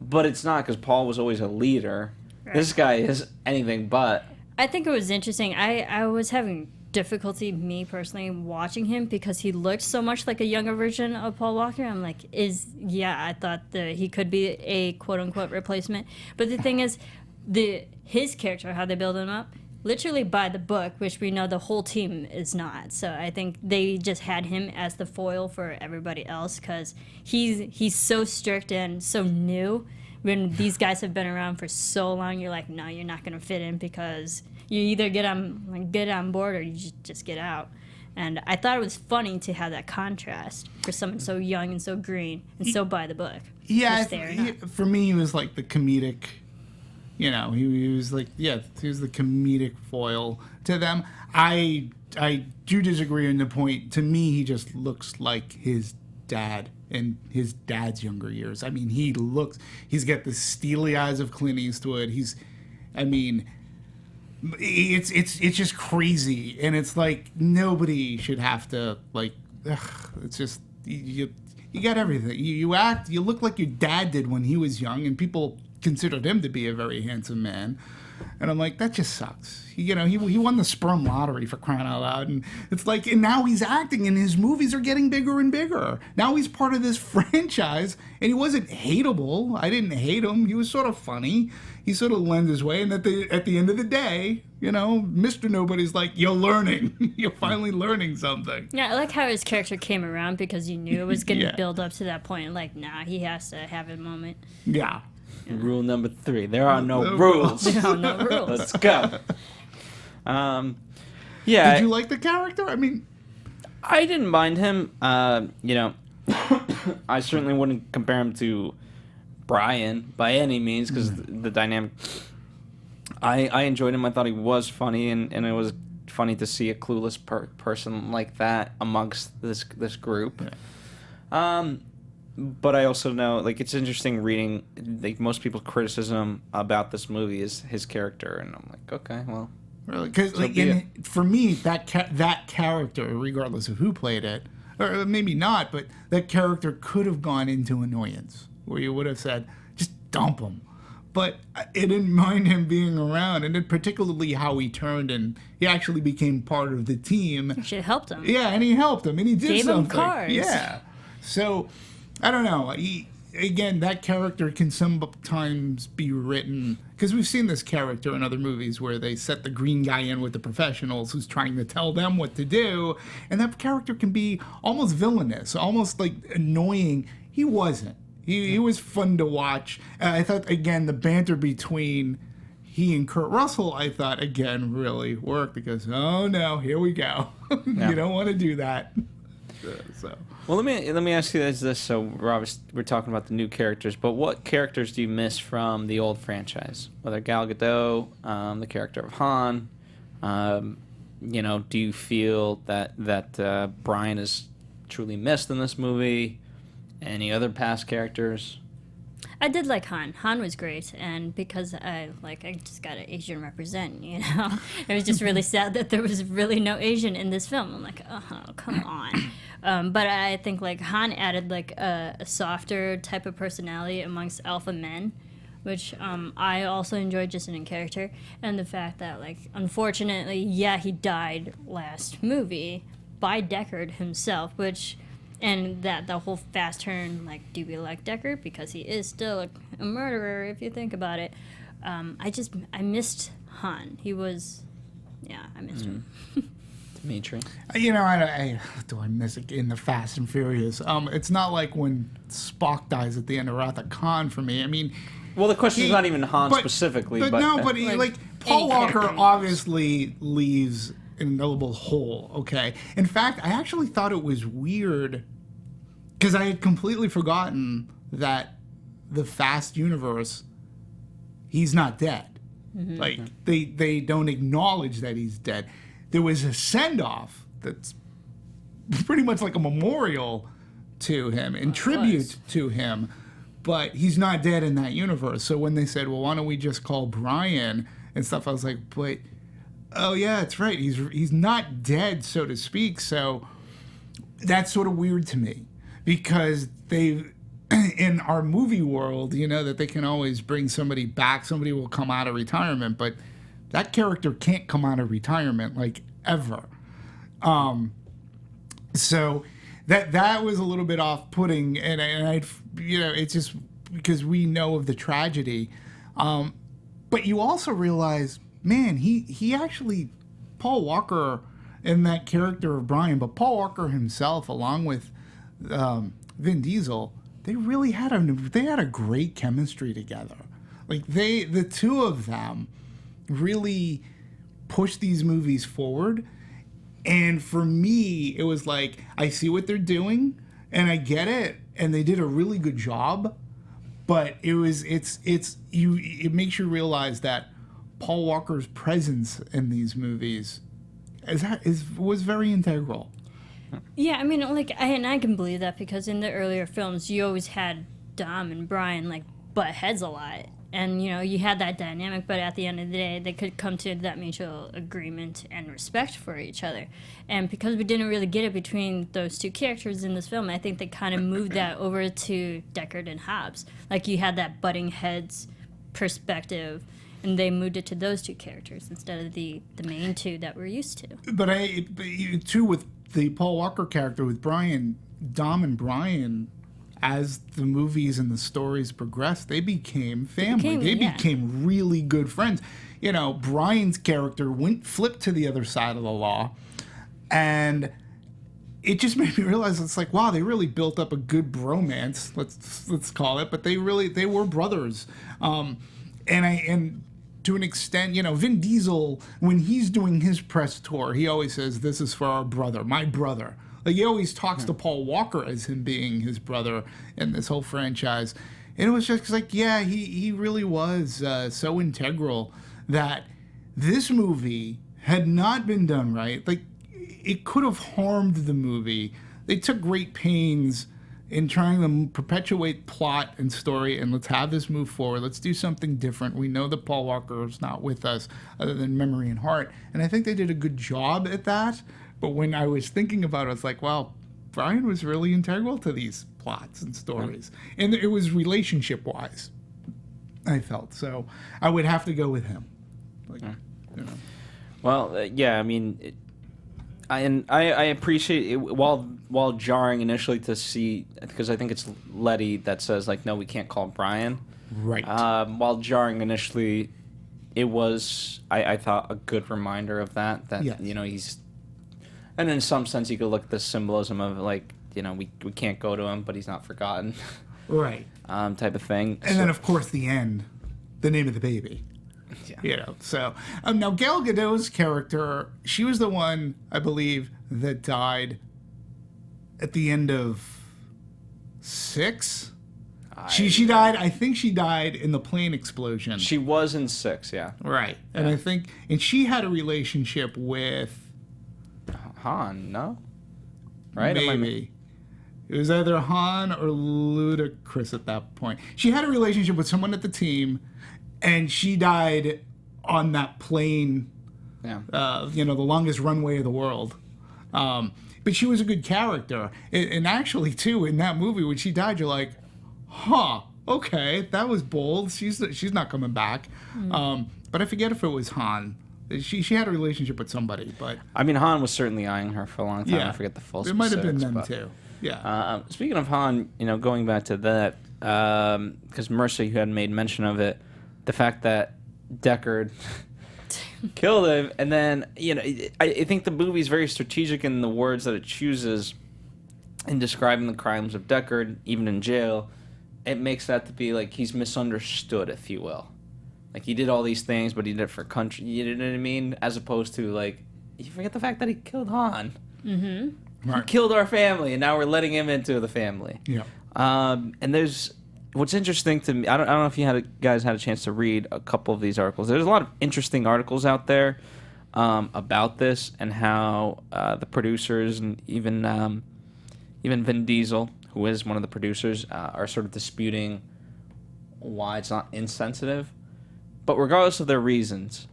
but it's not, because Paul was always a leader. Right. This guy is anything but. I think it was interesting. I was having difficulty, me personally, watching him because he looked so much like a younger version of Paul Walker. I'm like, I thought that he could be a quote-unquote replacement. But the thing is, his character, how they build him up, literally by the book, which we know the whole team is not. So I think they just had him as the foil for everybody else because he's so strict and so new. When these guys have been around for so long, you're like, no, you're not going to fit in because you either get on board or you just get out. And I thought it was funny to have that contrast for someone so young and so green and so by the book. Yeah, for me, he was like the comedic. He was like, he was the comedic foil to them. I do disagree on the point. To me, he just looks like his dad in his dad's younger years. I mean, he's got the steely eyes of Clint Eastwood. It's just crazy, and it's like nobody should have to it's just you got everything. You look like your dad did when he was young, and people considered him to be a very handsome man. And I'm like, that just sucks. He won the sperm lottery, for crying out loud. And it's like, and now he's acting, and his movies are getting bigger and bigger. Now he's part of this franchise, and he wasn't hateable. I didn't hate him. He was sort of funny. He sort of lent his way. And at the end of the day, Mr. Nobody's like, you're learning. You're finally learning something. Yeah, I like how his character came around because you knew it was going to build up to that point. Like, nah, he has to have a moment. Yeah. Rule number 3: there are no rules. There are no rules. Let's go. Did you like the character? I mean, I didn't mind him. I certainly wouldn't compare him to Brian by any means because the dynamic. I enjoyed him. I thought he was funny, and it was funny to see a clueless person like that amongst this group. Yeah. But I also know, it's interesting reading, most people's criticism about this movie is his character, and I'm like, okay, well. Really? Because, for me, that character, regardless of who played it, or maybe not, but that character could have gone into annoyance, where you would have said, just dump him. But it didn't mind him being around, and it particularly how he turned, and he actually became part of the team. Actually helped him. Yeah, and he helped him, and he did Gave something. Him cards. Yeah. So, I don't know. Again, that character can sometimes be written, because we've seen this character in other movies where they set the green guy in with the professionals who's trying to tell them what to do, and that character can be almost villainous, almost annoying. He wasn't. He was fun to watch. I thought, again, the banter between he and Kurt Russell, I thought, again, really worked because, oh no, here we go. You don't want to do that. So. Well, let me ask you this. So we're talking about the new characters, but what characters do you miss from the old franchise? Whether Gal Gadot, the character of Han, do you feel that Brian is truly missed in this movie? Any other past characters? I did like Han. Han was great, and because I just got an Asian represent, it was just really sad that there was really no Asian in this film. I'm like, oh, come on. But I think Han added a softer type of personality amongst alpha men, which I also enjoyed just in character, and the fact that unfortunately, he died last movie by Deckard himself, which. And that the whole fast turn, do we like Deckard? Because he is still a murderer, if you think about it. I missed Han. He was, I missed him. Demetri? Do I miss it in the Fast and Furious? It's not like when Spock dies at the end of Wrath of Khan for me. I mean... Well, the question is not even Han specifically. But Paul Walker obviously leaves... an indelible hole, okay? In fact, I actually thought it was weird because I had completely forgotten that the Fast universe, he's not dead. Like, they don't acknowledge that he's dead. There was a send-off that's pretty much like a memorial to him and tribute to him, but he's not dead in that universe. So when they said, well, why don't we just call Brian and stuff, I was like, but, oh yeah, that's right. He's not dead, so to speak. So that's sort of weird to me, because they've, in our movie world, you know, that they can always bring somebody back. Somebody will come out of retirement, but that character can't come out of retirement, like, ever. So that was a little bit off-putting, and I, you know, it's just because we know of the tragedy. But you also realize, man, he actually, Paul Walker in that character of Brian, but Paul Walker himself, along with Vin Diesel, they really had a great chemistry together. Like, the two of them really pushed these movies forward. And for me, it was like, I see what they're doing and I get it, and they did a really good job. But it makes you realize that Paul Walker's presence in these movies was very integral. Yeah, I mean, like, I can believe that, because in the earlier films, you always had Dom and Brian, like, butt heads a lot. And, you know, you had that dynamic, but at the end of the day, they could come to that mutual agreement and respect for each other. And because we didn't really get it between those two characters in this film, I think they kind of moved that over to Deckard and Hobbs. Like, you had that butting heads perspective, and they moved it to those two characters instead of the main two that we're used to. But too, with the Paul Walker character, with Brian, Dom and Brian, as the movies and the stories progressed, they became family. They became really good friends. You know, Brian's character flipped to the other side of the law, and it just made me realize, it's like, wow, they really built up a good bromance, let's call it. But they were brothers, and to an extent, you know, Vin Diesel, when he's doing his press tour, he always says, "This is for our brother, my brother." Like, he always talks to Paul Walker as him being his brother in this whole franchise. And it was just like, yeah, he really was so integral that this movie had not been done right. Like, it could have harmed the movie. They took great pains in trying to perpetuate plot and story, and let's have this move forward. Let's do something different. We know that Paul Walker is not with us other than memory and heart. And I think they did a good job at that. But when I was thinking about it, I was like, wow, Brian was really integral to these plots and stories. And it was relationship-wise, I felt. So I would have to go with him. Like, you know. Well, yeah, I mean, I appreciate it, while jarring initially to see, because I think it's Letty that says, like, no, we can't call Brian. Right. While jarring initially, it was, I thought, a good reminder of that, yes. You know, he's... And in some sense, you could look at the symbolism of, like, you know, we can't go to him, but he's not forgotten. Right. Type of thing. And then, of course, the end, the name of the baby. Yeah. You know, so... now, Gal Gadot's character, she was the one, I believe, that died at the end of 6. She died, I think she died in the plane explosion. She was in 6, yeah. Right. And I think... And she had a relationship with... Han, no? Right? Maybe. It was either Han or Ludacris at that point. She had a relationship with someone at the team, and she died on that plane, you know, the longest runway of the world. But she was a good character. And actually, too, in that movie, when she died, you're like, huh, okay, that was bold. She's not coming back. But I forget if it was Han. She had a relationship with somebody, but... I mean, Han was certainly eyeing her for a long time. Yeah. I forget the full specifics. It might have been them, too. Yeah. Speaking of Han, you know, going back to that, because Marisa, you had made mention of it, the fact that Deckard killed him, and then, you know, I think the movie's very strategic in the words that it chooses in describing the crimes of Deckard, even in jail. It makes that to be like he's misunderstood, if you will. Like, he did all these things, but he did it for country, you know what I mean? As opposed to, like, you forget the fact that he killed Han. Mm-hmm. He Right. killed our family, and now we're letting him into the family. Yeah. And there's what's interesting to me. I don't know if you guys had a chance to read a couple of these articles. There's a lot of interesting articles out there about this and how the producers and even Vin Diesel, who is one of the producers, are sort of disputing why it's not insensitive. But regardless of their reasons,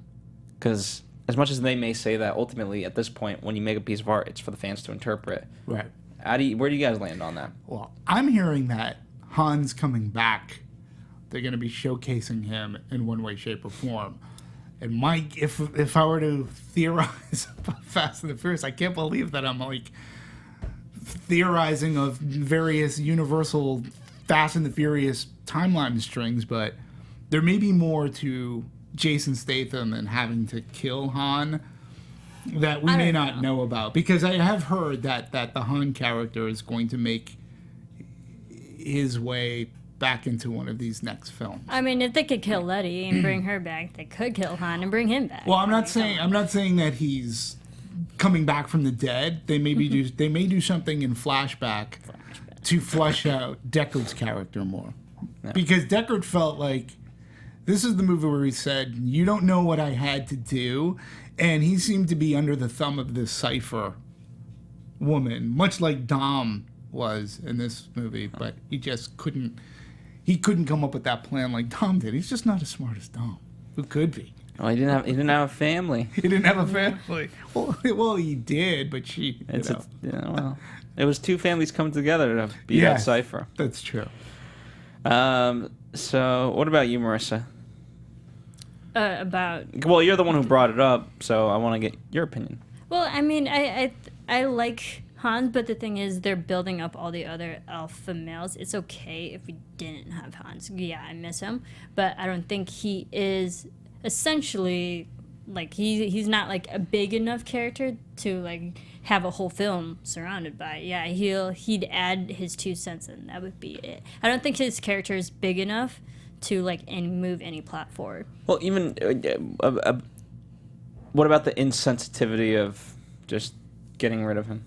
because as much as they may say that, ultimately at this point, when you make a piece of art, it's for the fans to interpret. Right. Where do you guys land on that? Well, I'm hearing that Han's coming back. They're going to be showcasing him in one way, shape, or form. And Mike, if I were to theorize about Fast and the Furious, I can't believe that I'm like theorizing of various universal Fast and the Furious timeline strings, but there may be more to Jason Statham and having to kill Han that we may not know about, because I have heard that the Han character is going to make his way back into one of these next films. I mean, if they could kill Letty and bring her back, they could kill Han and bring him back. Well, I'm not saying that he's coming back from the dead. They may do something in flashback to flesh out Deckard's character more, because Deckard felt like this is the movie where he said, "You don't know what I had to do." And he seemed to be under the thumb of this Cipher woman, much like Dom was in this movie, but he just couldn't come up with that plan like Dom did. He's just not as smart as Dom. Who could be? Oh, he didn't have a family. He didn't have a family. Well, he did, but she. Well, it was two families coming together to beat out Cipher. That's true. So, what about you, Marisa? Well, you're the one who brought it up, so I want to get your opinion. Well, I mean, I like Han, but the thing is, they're building up all the other alpha males. It's okay if we didn't have Han. So, yeah, I miss him, but I don't think he is essentially like he's not like a big enough character to like have a whole film surrounded by. Yeah, he'd add his 2 cents and that would be it. I don't think his character is big enough to like move any plot forward. Well, even what about the insensitivity of just getting rid of him?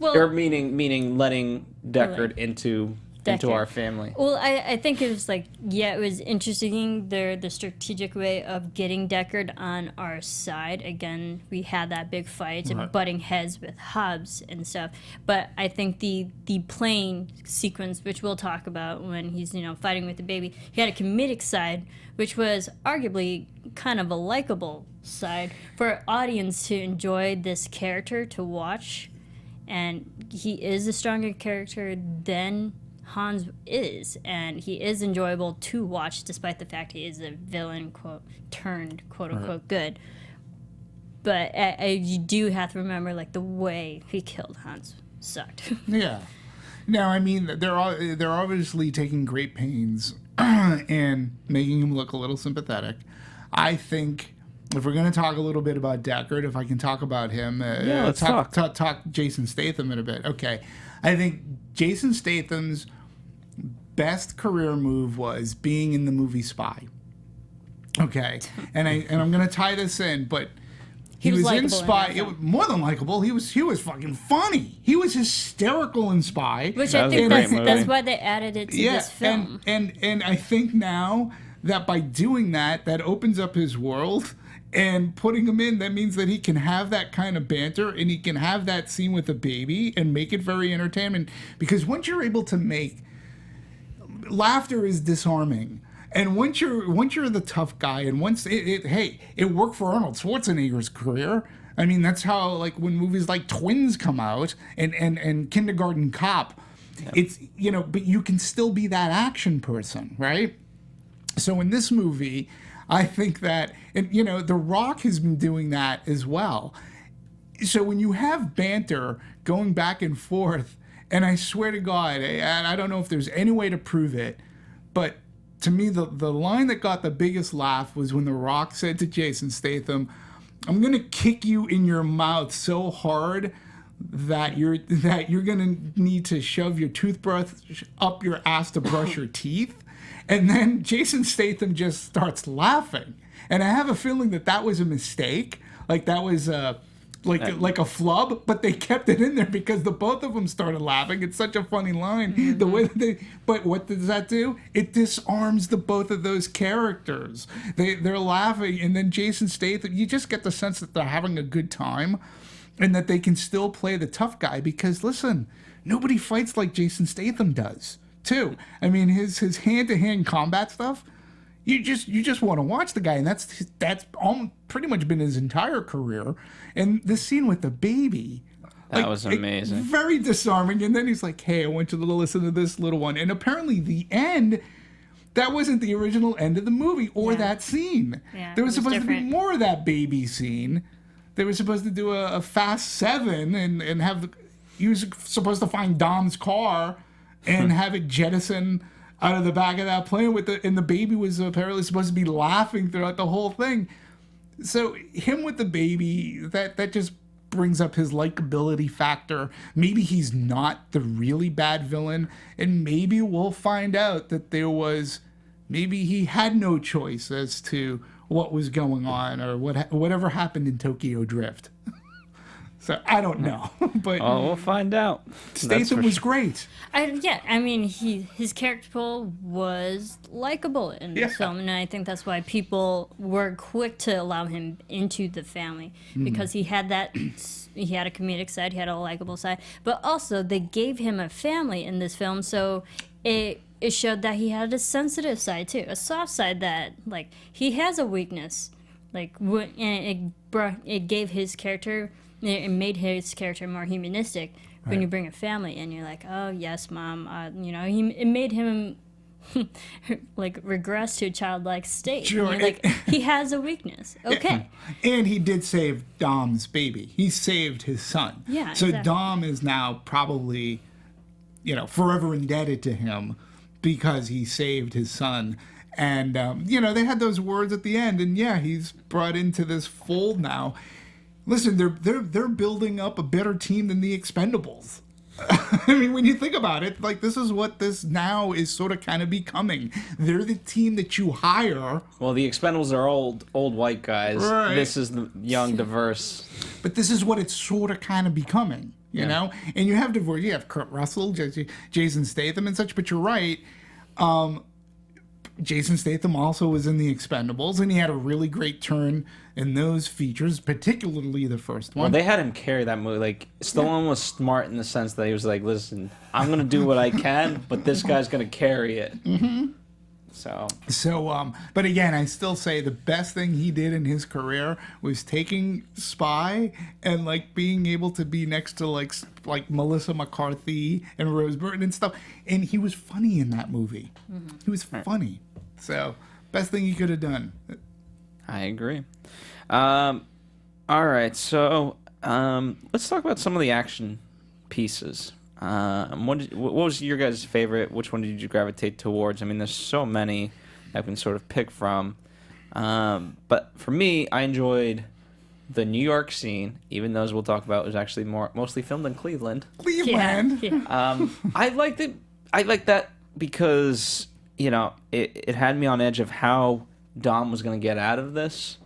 Or meaning letting Deckard into our family. Well, I think it was like, it was interesting the strategic way of getting Deckard on our side. Again, we had that big fight and butting heads with Hobbs and stuff. But I think the plane sequence, which we'll talk about when he's fighting with the baby, he had a comedic side, which was arguably kind of a likable side for an audience to enjoy this character to watch. And he is a stronger character than Hans is, and he is enjoyable to watch despite the fact he is a villain, turned quote-unquote good. But you do have to remember, like, the way he killed Hans sucked. Yeah. Now, I mean, they're obviously taking great pains and making him look a little sympathetic. I think if we're going to talk a little bit about Deckard, if I can talk about him, let's talk Jason Statham in a bit. Okay. I think Jason Statham's best career move was being in the movie Spy. Okay. And I'm going to tie this in, but he was in Spy. It was more than likable. He was fucking funny. He was hysterical in Spy. Which I think that's why they added it to this film. And I think now that by doing that opens up his world. And putting him in, that means that he can have that kind of banter and he can have that scene with a baby and make it very entertaining. Because once you're able to make laughter is disarming. And once you're the tough guy, and once it worked for Arnold Schwarzenegger's career. I mean, that's how like when movies like Twins come out and Kindergarten Cop, it's but you can still be that action person, right? So in this movie, I think that, and The Rock has been doing that as well. So when you have banter going back and forth, and I swear to God, and I don't know if there's any way to prove it, but to me, the line that got the biggest laugh was when The Rock said to Jason Statham, "I'm gonna kick you in your mouth so hard that you're gonna need to shove your toothbrush up your ass to brush your teeth." And then Jason Statham just starts laughing. And I have a feeling that was a mistake. Like that was like a flub, but they kept it in there because the both of them started laughing. It's such a funny line. The way that but what does that do? It disarms the both of those characters. They're laughing, and then Jason Statham, you just get the sense that they're having a good time and that they can still play the tough guy because listen, nobody fights like Jason Statham does, too. I mean, his hand-to-hand combat stuff, you just want to watch the guy, and that's pretty much been his entire career. And this scene with the baby, that was amazing, very disarming. And then he's like, "Hey, I want you to listen to this little one." And apparently, the end. That wasn't the original end of the movie or that scene. Yeah, there was supposed different. to be more of that baby scene. They were supposed to do a Fast 7 and have he was supposed to find Dom's car and have it jettison out of the back of that plane and the baby was apparently supposed to be laughing throughout the whole thing. So him with the baby, that just brings up his likability factor. Maybe he's not the really bad villain, and maybe we'll find out that maybe he had no choice as to what was going on or whatever happened in Tokyo Drift. So I don't know, but we'll find out. Statham was great. I mean, his character was likable in this film, and I think that's why people were quick to allow him into the family because he had a comedic side, he had a likable side, but also they gave him a family in this film, so it showed that he had a sensitive side too, a soft side that like he has a weakness, and it gave his character. It made his character more humanistic when you bring a family in. You're like, oh yes, mom. It made him like regress to a childlike state. Sure. Like he has a weakness. Okay. And he did save Dom's baby. He saved his son. Yeah. So exactly. Dom is now probably, forever indebted to him because he saved his son. And they had those words at the end, and he's brought into this fold now. Listen, they're building up a better team than the Expendables. I mean, when you think about it, like this is what this now is sort of kind of becoming. They're the team that you hire. Well, the Expendables are old white guys. Right. This is the young, diverse. But this is what it's sort of kind of becoming, you know? And you have divorce. You have Kurt Russell, Jason Statham and such, but you're right. Jason Statham also was in the Expendables, and he had a really great turn in those features, particularly the first one. Well, they had him carry that movie. Like, Stallone was smart in the sense that he was like, listen, I'm going to do what I can, but this guy's going to carry it. Mm-hmm. So, but again, I still say the best thing he did in his career was taking Spy and, like, being able to be next to, like Melissa McCarthy and Rose Byrne and stuff. And he was funny in that movie. Mm-hmm. He was funny. So, best thing he could have done. I agree. All right, so let's talk about some of the action pieces. What was your guys' favorite? Which one did you gravitate towards? I mean, there's so many I can sort of pick from. But for me, I enjoyed the New York scene, even though, as we'll talk about, it was actually mostly filmed in Cleveland. Cleveland? Yeah. I liked it. I liked that because, it had me on edge of how Dom was going to get out of this.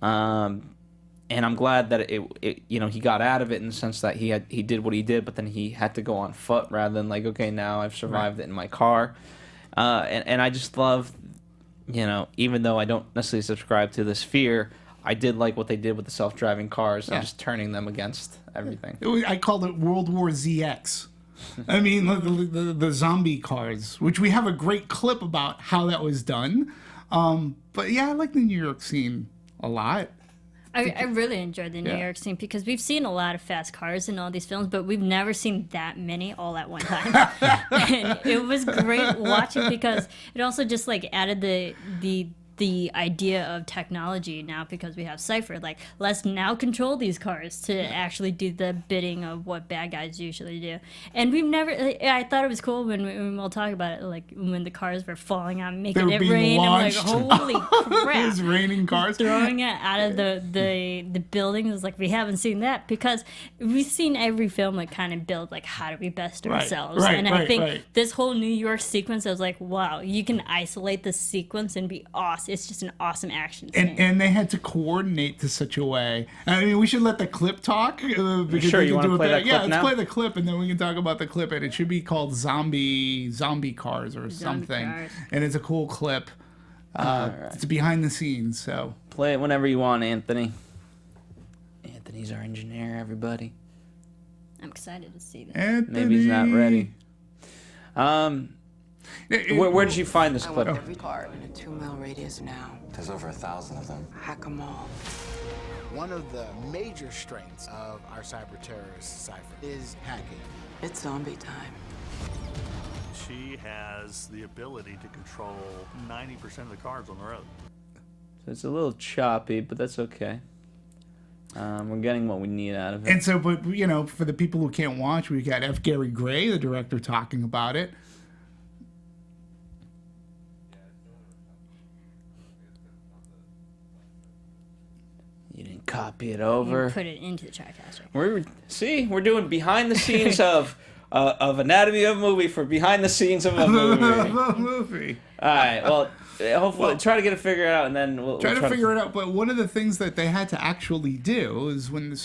And I'm glad that he got out of it in the sense that he did what he did, but then he had to go on foot rather than like, okay, now I've survived it in my car. And I just love, even though I don't necessarily subscribe to this fear, I did like what they did with the self-driving cars and just turning them against everything. I called it World War ZX. I mean, the zombie cars, which we have a great clip about how that was done. But yeah, I like the New York scene a lot. I really enjoyed the New York scene because we've seen a lot of fast cars in all these films, but we've never seen that many all at one time. And it was great watching because it also just like added the idea of technology now because we have Cipher. Like, let's now control these cars to actually do the bidding of what bad guys usually do. And we've never. I thought it was cool when we'll talk about it, like when the cars were falling out, making it rain. Launched. I'm like, holy crap! It was raining cars. Throwing it out of the building is like we haven't seen that because we've seen every film like kind of build like how do we best ourselves. And I think this whole New York sequence, I was like, wow, you can isolate this sequence and be awesome. it's just an awesome action scene. And they had to coordinate to such a way. I mean, we should let the clip talk. Because Sure, we you can want to do it play better. that clip Yeah, let's now? play the clip, and then we can talk about the clip. And it should be called Zombie Cars or something. Cars. And it's a cool clip. It's behind the scenes, so. Play it whenever you want, Anthony. Anthony's our engineer, everybody. I'm excited to see this. Anthony. Maybe he's not ready. Where did you find this I clip? want every car in a 2-mile radius now. There's over 1,000 of them. Hack them all. One of the major strengths of our cyber terrorist Cipher is hacking. It's zombie time. She has the ability to control 90% of the cars on the road. So it's a little choppy, but that's okay. We're getting what we need out of it. And so, but, you know, for the people who can't watch, we got F. Gary Gray, the director, talking about it. You didn't copy it You over. put it into the TriCaster. We're doing behind the scenes of Anatomy of a Movie for behind the scenes of a movie. All right. Well, hopefully try to get it figured out, and then we'll Try to figure it out. But one of the things that they had to actually do is when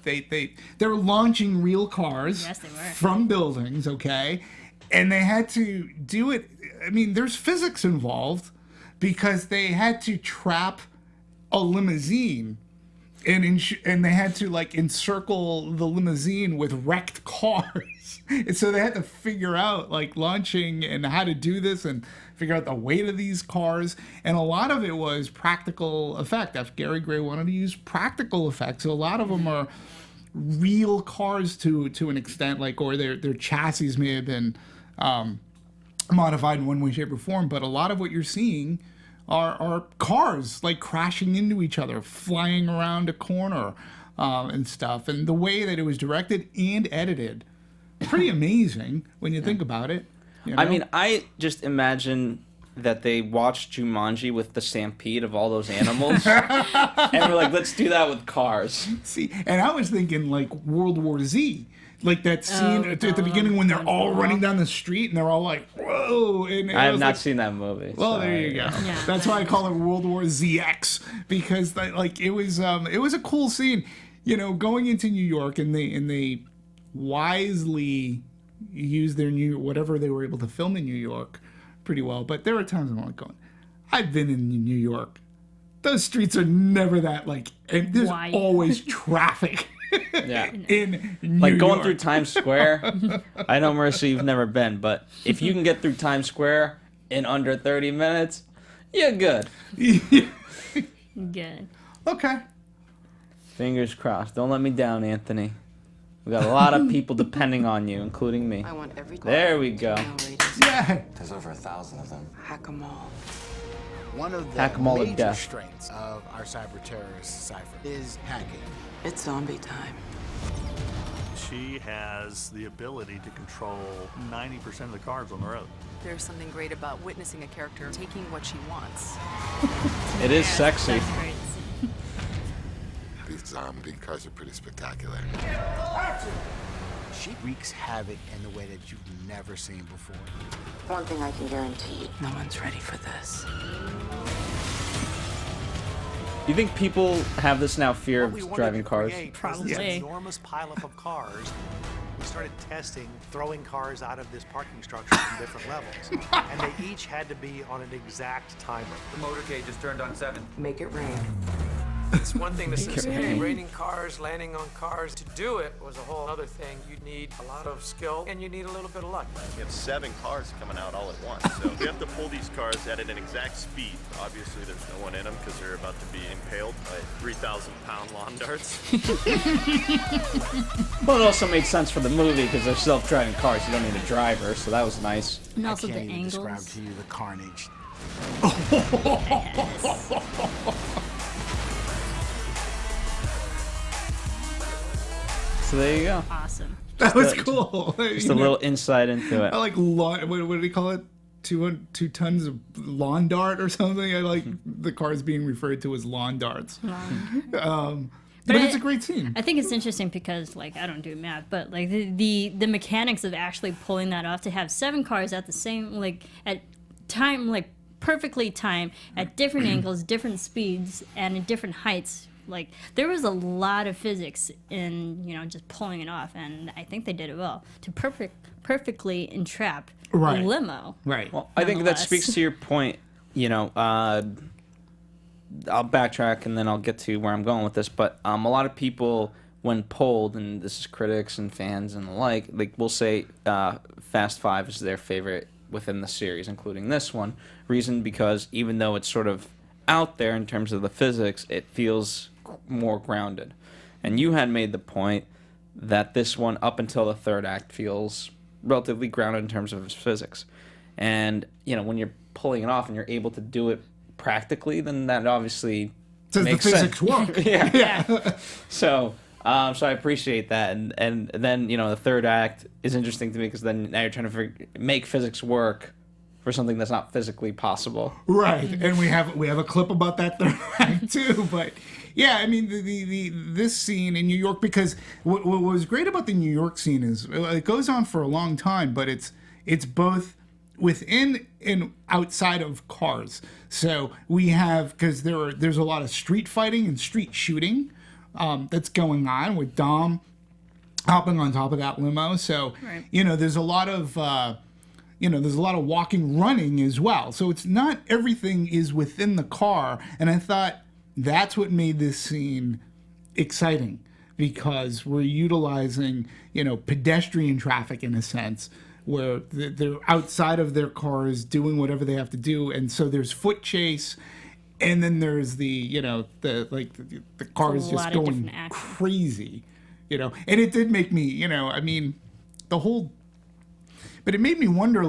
they were launching real cars Yes, they were. from buildings, okay, and they had to do it. I mean, there's physics involved because they had to trap a limousine. And they had to like encircle the limousine with wrecked cars. And so they had to figure out like launching and how to do this and figure out the weight of these cars. And a lot of it was practical effect. F. Gary Gray wanted to use practical effects. So a lot of them are real cars to an extent, like, or their chassis may have been modified in one way, shape, or form. But a lot of what you're seeing are cars like crashing into each other, flying around a corner, and stuff. And the way that it was directed and edited, pretty amazing when you think about it. You know? I mean, I just imagine that they watched Jumanji with the stampede of all those animals, and we're like, let's do that with cars. See, and I was thinking like World War Z. Like that scene at the beginning when they're all running down the street and they're all like, whoa. And I have was not like, seen that movie. well, so there you go. Yeah. That's why I call it World War ZX, because like it was a cool scene, you know, going into New York, and they wisely used their whatever they were able to film in New York pretty well. But there were times I'm like going, I've been in New York. Those streets are never that and there's Wide. always traffic. Yeah. In New Like going York. through Times Square. I know, Marisa, you've never been, but if you can get through Times Square in under 30 minutes, you're good. Good. Okay. Fingers crossed. Don't let me down, Anthony. We got a lot of people depending on you, including me. I want every car There we in a go. 2-mile radius. Yeah. There's over 1,000 of them. Hack them all. One of the Hack 'em all to major death. strengths of our cyber terrorist Cipher is hacking. It's zombie time. She has the ability to control 90% of the cars on the road. There's something great about witnessing a character taking what she wants. It is sexy. That's great. These zombie cars are pretty spectacular. She wreaks havoc in the way that you've never seen before. One thing I can guarantee, no one's ready for this. You think people have this now fear What we of wanted driving to cars? create was Probably. this enormous pileup of cars. We started testing throwing cars out of this parking structure from different levels. And they each had to be on an exact timer. The motorcade just turned on 7. Make it rain. It's one thing to say, hey, raining cars, landing on cars. To do it was a whole other thing. You need a lot of skill and you need a little bit of luck. We have 7 cars coming out all at once. So we have to pull these cars at an exact speed. Obviously, there's no one in them because they're about to be impaled by 3,000-pound lawn darts. Well, it also made sense for the movie because they're self-driving cars. You don't need a driver, so that was nice. And also I the can't even describe angles. to you the carnage. So there you go. Awesome. That was cool. Just a little insight into it. I like what do they call it? 2 tons of lawn dart or something. I like the cars being referred to as lawn darts. But it's a great scene. I think it's interesting because, like, I don't do math, but like the mechanics of actually pulling that off to have 7 cars at the same at time, like perfectly timed at different angles, different speeds, and at different heights. Like, there was a lot of physics in, just pulling it off, and I think they did it well to perfectly entrap a limo. Right. Well, I think that speaks to your point. I'll backtrack and then I'll get to where I'm going with this. But a lot of people, when polled, and this is critics and fans and the like will say Fast Five is their favorite within the series, including this one. Reason because even though it's sort of out there in terms of the physics, it feels more grounded. And you had made the point that this one, up until the third act, feels relatively grounded in terms of its physics. And, when you're pulling it off and you're able to do it practically, then that obviously makes the physics work. yeah. So I appreciate that. And then, the third act is interesting to me because then now you're trying to make physics work for something that's not physically possible. Right. And we have a clip about that third act too. But yeah, I mean, this scene in New York, because what was great about the New York scene is it goes on for a long time, but it's both within and outside of cars. So we have, because there's a lot of street fighting and street shooting that's going on with Dom hopping on top of that limo. So, there's a lot of there's a lot of walking, running as well. So it's not everything is within the car. And I thought that's what made this scene exciting, because we're utilizing, pedestrian traffic in a sense, where they're outside of their cars doing whatever they have to do. And so there's foot chase. And then there's the car is just going crazy, And it did make me, but it made me wonder,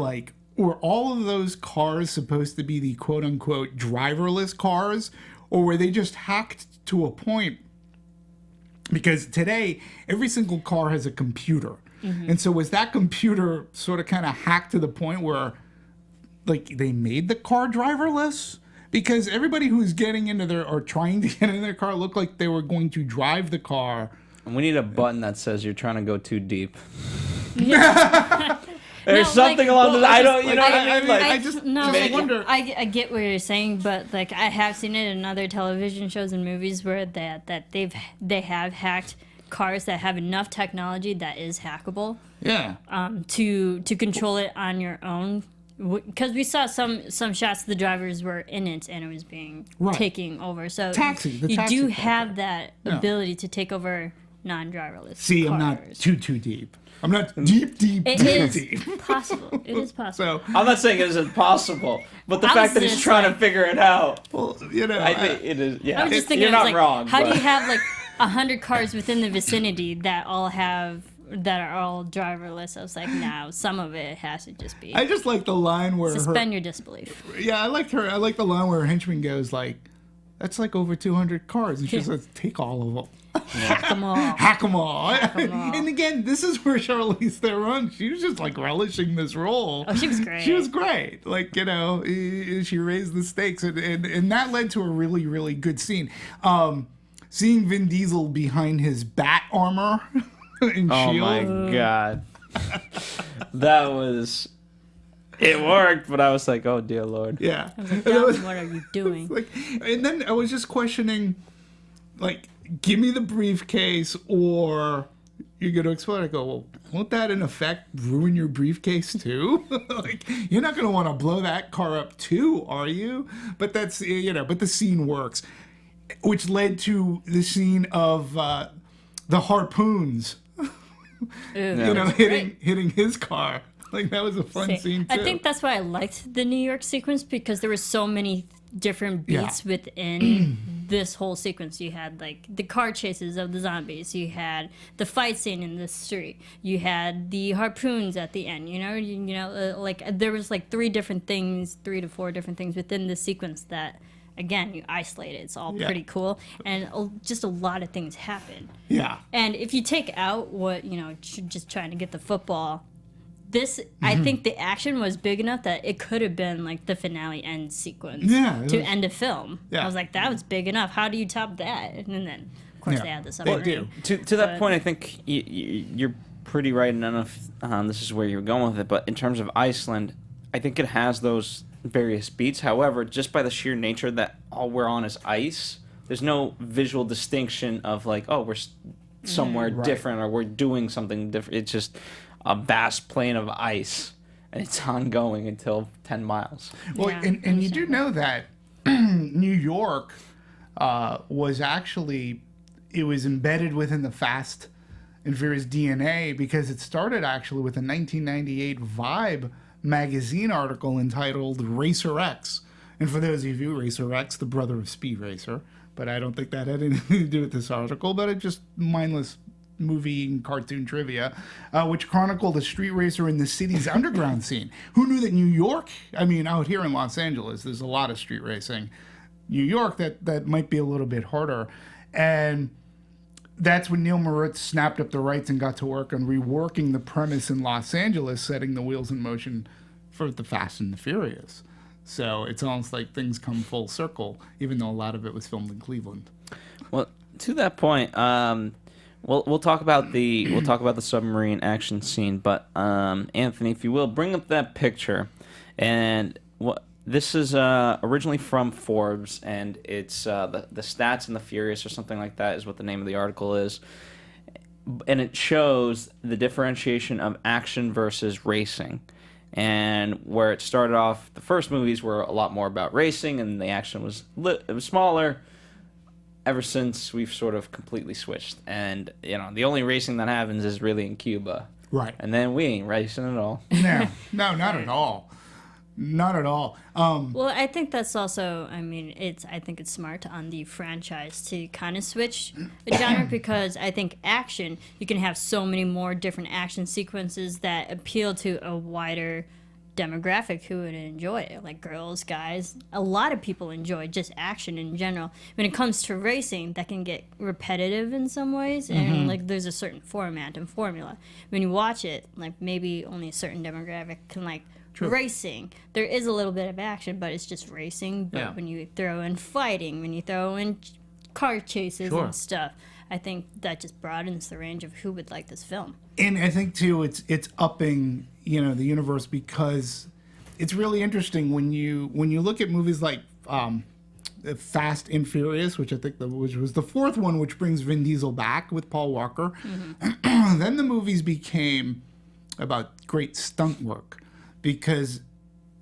were all of those cars supposed to be the quote-unquote driverless cars, or were they just hacked to a point? Because today, every single car has a computer. Mm-hmm. And so was that computer sort of kind of hacked to the point where, they made the car driverless? Because everybody who's getting into or trying to get in their car looked like they were going to drive the car. We need a button that says you're trying to go too deep. Yeah. There's something along those. I don't, what I mean? I just wonder. I get what you're saying, but I have seen it in other television shows and movies where that they have hacked cars that have enough technology that is hackable. Yeah. To control it on your own, because we saw some shots the drivers were in it and it was being taking over. So you do have that ability to take over non-driverless. See, cars. I'm not too deep. I'm not deep. It is possible. It is possible. So I'm not saying it isn't possible, but the fact that he's trying to figure it out. Well, I think it is. Yeah, I was just thinking, you're not wrong. How do you have 100 cars within the vicinity that are all driverless? I was like, no, some of it has to just be. I just like the line where suspend your disbelief. Yeah, I liked her. I like the line where her henchman goes that's over 200 cars, and she says, take all of them. Hack them all. Hack them all. And again, this is where Charlize Theron, she was just relishing this role. Oh, she was great. She was great. She raised the stakes, and that led to a really, really good scene. Seeing Vin Diesel behind his bat armor and oh shield. My God. That was... It worked, but I was like, oh, dear Lord. Yeah. I was like, Dom, what are you doing? And then I was just questioning, give me the briefcase or you're going to explode. I go, well, won't that in effect ruin your briefcase too? You're not going to want to blow that car up too, are you? But that's, but the scene works, which led to the scene of the harpoons, hitting his car. That was a fun scene too. I think that's why I liked the New York sequence, because there were so many different beats within this whole sequence. You had the car chases of the zombies, you had the fight scene in the street, you had the harpoons at the end. There was 3 to 4 different things within the sequence that, again, you isolate it. It's all pretty cool, and just a lot of things happen. Yeah. And if you take out what just trying to get the football. I think the action was big enough that it could have been the finale end sequence to end a film. Yeah. I was like, that was big enough. How do you top that? And then, of course, they had the submarine. To that point, I think you're pretty right enough. This is where you're going with it. But in terms of Iceland, I think it has those various beats. However, just by the sheer nature that all we're on is ice, there's no visual distinction of like, oh, we're somewhere different or we're doing something different. It's just a vast plain of ice, and it's ongoing until 10 miles. Well, and you do know that New York was actually, it was embedded within the Fast and Furious DNA because it started actually with a 1998 Vibe magazine article entitled Racer X. And for those of you, Racer X, the brother of Speed Racer, but I don't think that had anything to do with this article, but it just mindless movie and cartoon trivia, which chronicled a street racer in the city's underground scene. Who knew that New York, I mean, out here in Los Angeles, there's a lot of street racing. New York, that might be a little bit harder. And that's when Neil Moritz snapped up the rights and got to work on reworking the premise in Los Angeles, setting the wheels in motion for the Fast and the Furious. So it's almost like things come full circle, even though a lot of it was filmed in Cleveland. Well, to that point, we'll talk about the submarine action scene. But Anthony, if you will, bring up that picture. And this is originally from Forbes, and it's the Stats and the Furious or something like that is what the name of the article is. And it shows the differentiation of action versus racing. And where it started off, the first movies were a lot more about racing, and the action was smaller. Ever since, we've sort of completely switched, and the only racing that happens is really in Cuba, right? And then we ain't racing at all. No, not at all, not at all. Well, I think that's also. I mean, I think it's smart on the franchise to kind of switch the genre because I think action, you can have so many more different action sequences that appeal to a wider demographic who would enjoy it, like girls, guys. A lot of people enjoy just action in general. When it comes to racing, that can get repetitive in some ways, and like there's a certain format and formula. When you watch it, like maybe only a certain demographic can like racing. There is a little bit of action, but it's just racing. But when you throw in fighting, when you throw in car chases and stuff, I think that just broadens the range of who would like this film. And I think too, it's upping the universe because it's really interesting when you look at movies like Fast and Furious, which I think which was the fourth one, which brings Vin Diesel back with Paul Walker. Then the movies became about great stunt work because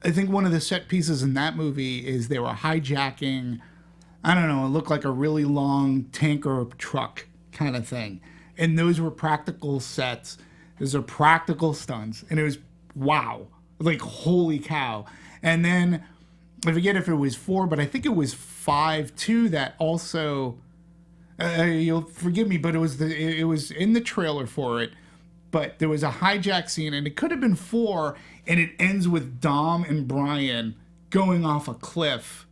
I think one of the set pieces in that movie is they were hijacking, I don't know, it looked like a really long tanker truck kind of thing. And those were practical sets. Those are practical stunts. And it was, wow. Like, holy cow. And then, I forget if it was 4, but I think it was 5, too, that also, you'll forgive me, but it was in the trailer for it. But there was a hijack scene, and it could have been 4, and it ends with Dom and Brian going off a cliff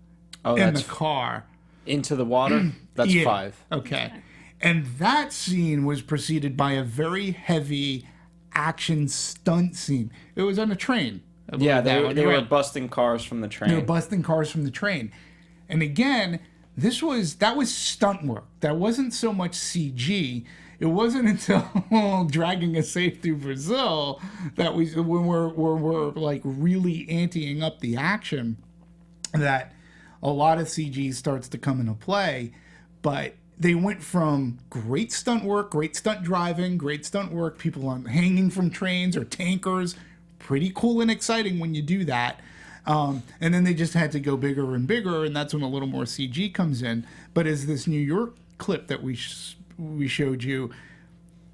in the car. Into the water? That's 5. Okay. And that scene was preceded by a very heavy action stunt scene. It was on a train. Yeah, they were busting cars from the train. They were busting cars from the train. And again, that was stunt work. That wasn't so much CG. It wasn't until dragging us safe through Brazil that when we're like really anteing up the action that a lot of CG starts to come into play. But they went from great stunt work, great stunt driving, great stunt work, people hanging from trains or tankers, pretty cool and exciting when you do that. And then they just had to go bigger and bigger, and that's when a little more CG comes in. But as this New York clip that we showed you,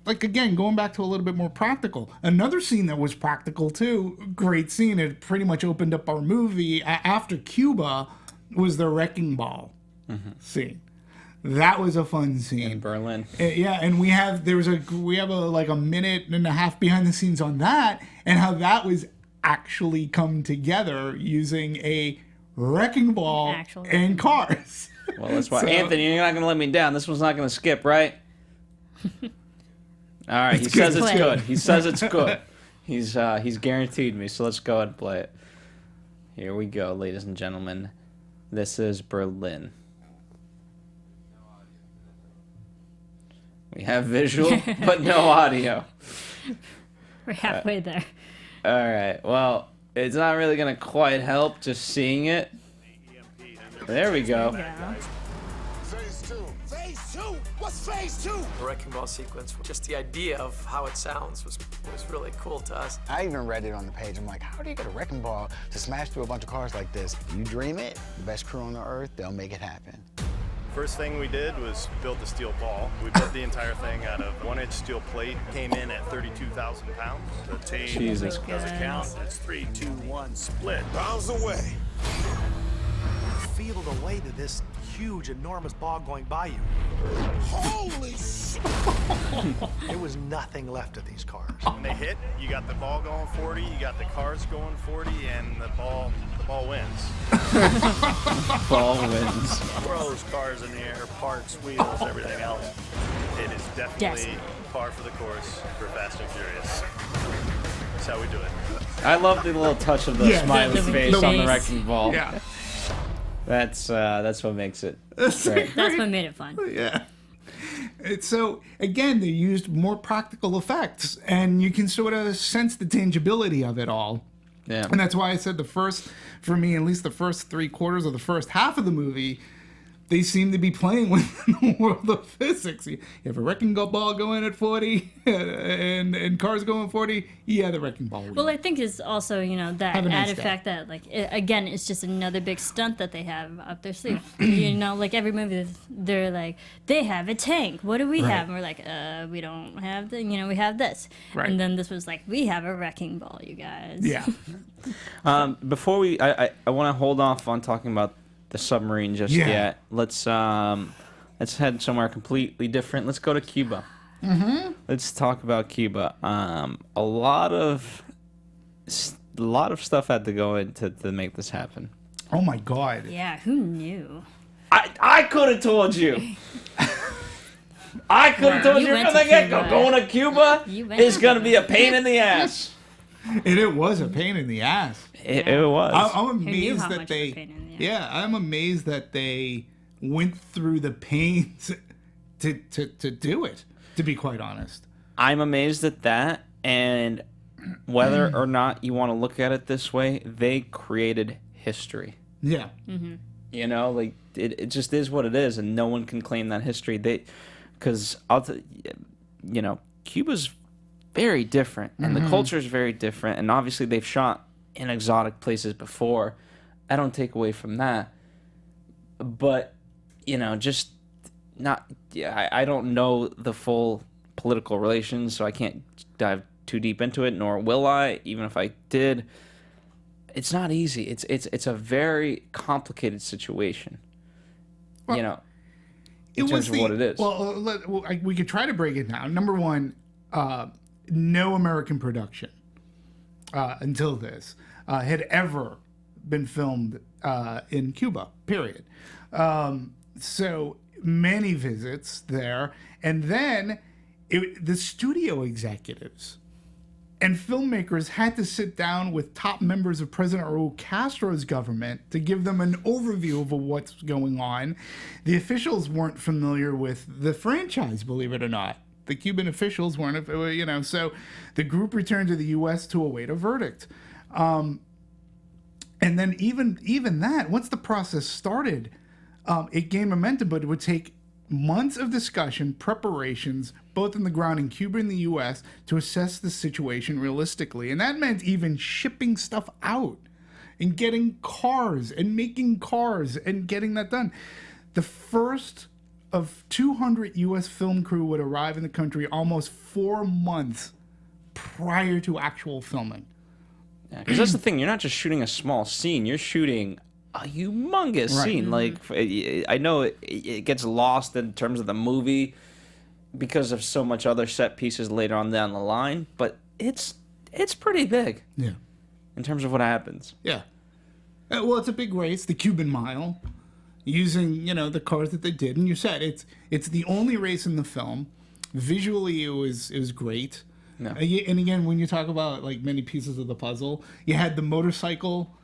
like again, going back to a little bit more practical. Another scene that was practical too, great scene, it pretty much opened up our movie after Cuba, was the wrecking ball scene. That was a fun scene in Berlin. Yeah, and we have a minute and a half behind the scenes on that, and how that was actually come together using a wrecking ball and cars. Well, that's why Anthony, you're not going to let me down. This one's not going to skip, right? All right, he says it's good. He says it's good. He's guaranteed me. So let's go ahead and play it. Here we go, ladies and gentlemen. This is Berlin. We have visual, but no audio. We're halfway there. All right. Well, It's not really gonna quite help just seeing it. There we go. Yeah. Phase 2. Phase 2? What's phase 2? The wrecking ball sequence, just the idea of how it sounds was really cool to us. I even read it on the page. I'm like, how do you get a wrecking ball to smash through a bunch of cars like this? You dream it, the best crew on the earth, they'll make it happen. First thing we did was build the steel ball. We built the entire thing out of 1-inch steel plate. Came in at 32,000 pounds. The team Jesus. doesn't count. It's 3, 2, 1, split. Bounds away. Feel the weight of this huge, enormous ball going by you. Holy shit! There was nothing left of these cars. When they hit, you got the ball going 40, you got the cars going 40, and the ball wins. Ball wins. Throws cars in the air, parts, wheels, everything else. It is definitely par for the course for Fast and Furious. That's how we do it. I love the little touch of the smiley face on the wrecking ball. Yeah. That's what makes it That's great. That's what made it fun. Yeah. So again, they used more practical effects, and you can sort of sense the tangibility of it all. Yeah. And that's why I said for me, at least the first 3/4 of the first half of the movie, they seem to be playing with the world of physics. You have a wrecking ball going at 40 and cars going 40. Yeah, the wrecking ball wins. Well, I think it's also, that Have a nice added day. fact that, again, it's just another big stunt that they have up their sleeve. Like every movie, they're like, they have a tank. What do we have? And we're like, we don't have we have this. Right. And then this was like, we have a wrecking ball, you guys. Yeah. Before I want to hold off on talking about the submarine just yet. Let's head somewhere completely different. Let's go to Cuba. Mm-hmm. Let's talk about Cuba. A lot of stuff had to go into to make this happen. Oh my God. Yeah, who knew? I could have told you. I could have told you went from to the get-go. Cuba. Going to Cuba is going to be a pain in the ass. And it was a pain in the ass. It was. I'm Who knew amazed how that much they. of a pain in the ass? Yeah, I'm amazed that they went through the pains to do it. To be quite honest. I'm amazed at that, and whether or not you want to look at it this way, they created history. Yeah. Mm-hmm. It just is what it is, and no one can claim that history. Because Cuba's very different, and the culture is very different, and obviously they've shot in exotic places before. I don't take away from that, but just not. Yeah, I don't know the full political relations, so I can't dive too deep into it, nor will I. Even if I did, it's not easy. It's a very complicated situation. Well, in terms of what it is. Well, we could try to break it down. Number one, no American production until this had ever been filmed in Cuba, period. So many visits there. And then the studio executives and filmmakers had to sit down with top members of President Raul Castro's government to give them an overview of what's going on. The officials weren't familiar with the franchise, believe it or not. The Cuban officials weren't, so the group returned to the U.S. to await a verdict. And then even that, once the process started, it gained momentum, but it would take months of discussion, preparations, both in the ground in Cuba and the U.S., to assess the situation realistically. And that meant even shipping stuff out and getting cars and making cars and getting that done. The first of 200 U.S. film crew would arrive in the country almost 4 months prior to actual filming. Because that's the thing, you're not just shooting a small scene, you're shooting a humongous scene. Like, I know it gets lost in terms of the movie because of so much other set pieces later on down the line, but it's pretty big. Yeah. In terms of what happens. Yeah. Well, it's a big race, the Cuban Mile, using, the cars that they did. And you said it's the only race in the film. Visually, it was great. No. And again, when you talk about like many pieces of the puzzle, you had the motorcycle,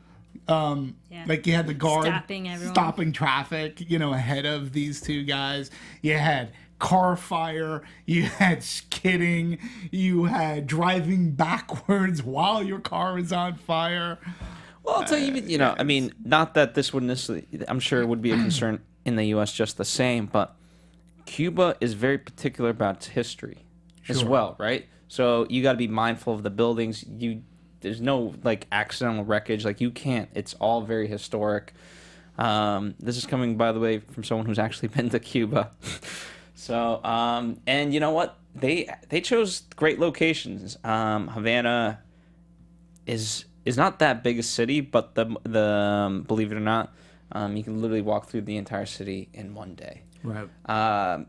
like you had the guard stopping traffic, ahead of these two guys. You had car fire, you had skidding, you had driving backwards while your car is on fire. Well, I'll tell you, I mean, not that this would necessarily, I'm sure it would be a concern in the U.S. just the same, but Cuba is very particular about its history as well, right? So you got to be mindful of the buildings. There's no, like, accidental wreckage. Like, you can't. It's all very historic. This is coming, by the way, from someone who's actually been to Cuba. So, and you know what? They chose great locations. Havana is not that big a city, but the believe it or not, you can literally walk through the entire city in one day. Right.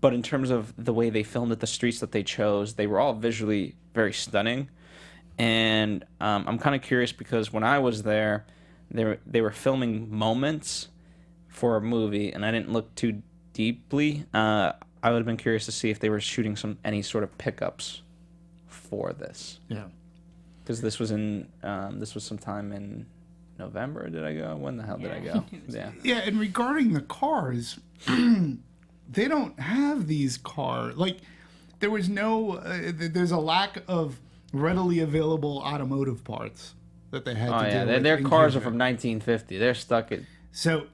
But in terms of the way they filmed it, the streets that they chose, they were all visually very stunning. And I'm kind of curious because when I was there, they were filming moments for a movie, and I didn't look too deeply. I would have been curious to see if they were shooting any sort of pickups for this. Yeah. Because this was sometime in November. Did I go? When the hell did I go? Yeah. Yeah, and regarding the cars, they don't have these cars. Like, there was there's a lack of readily available automotive parts that they had to do. Their cars are from 1950. They're stuck in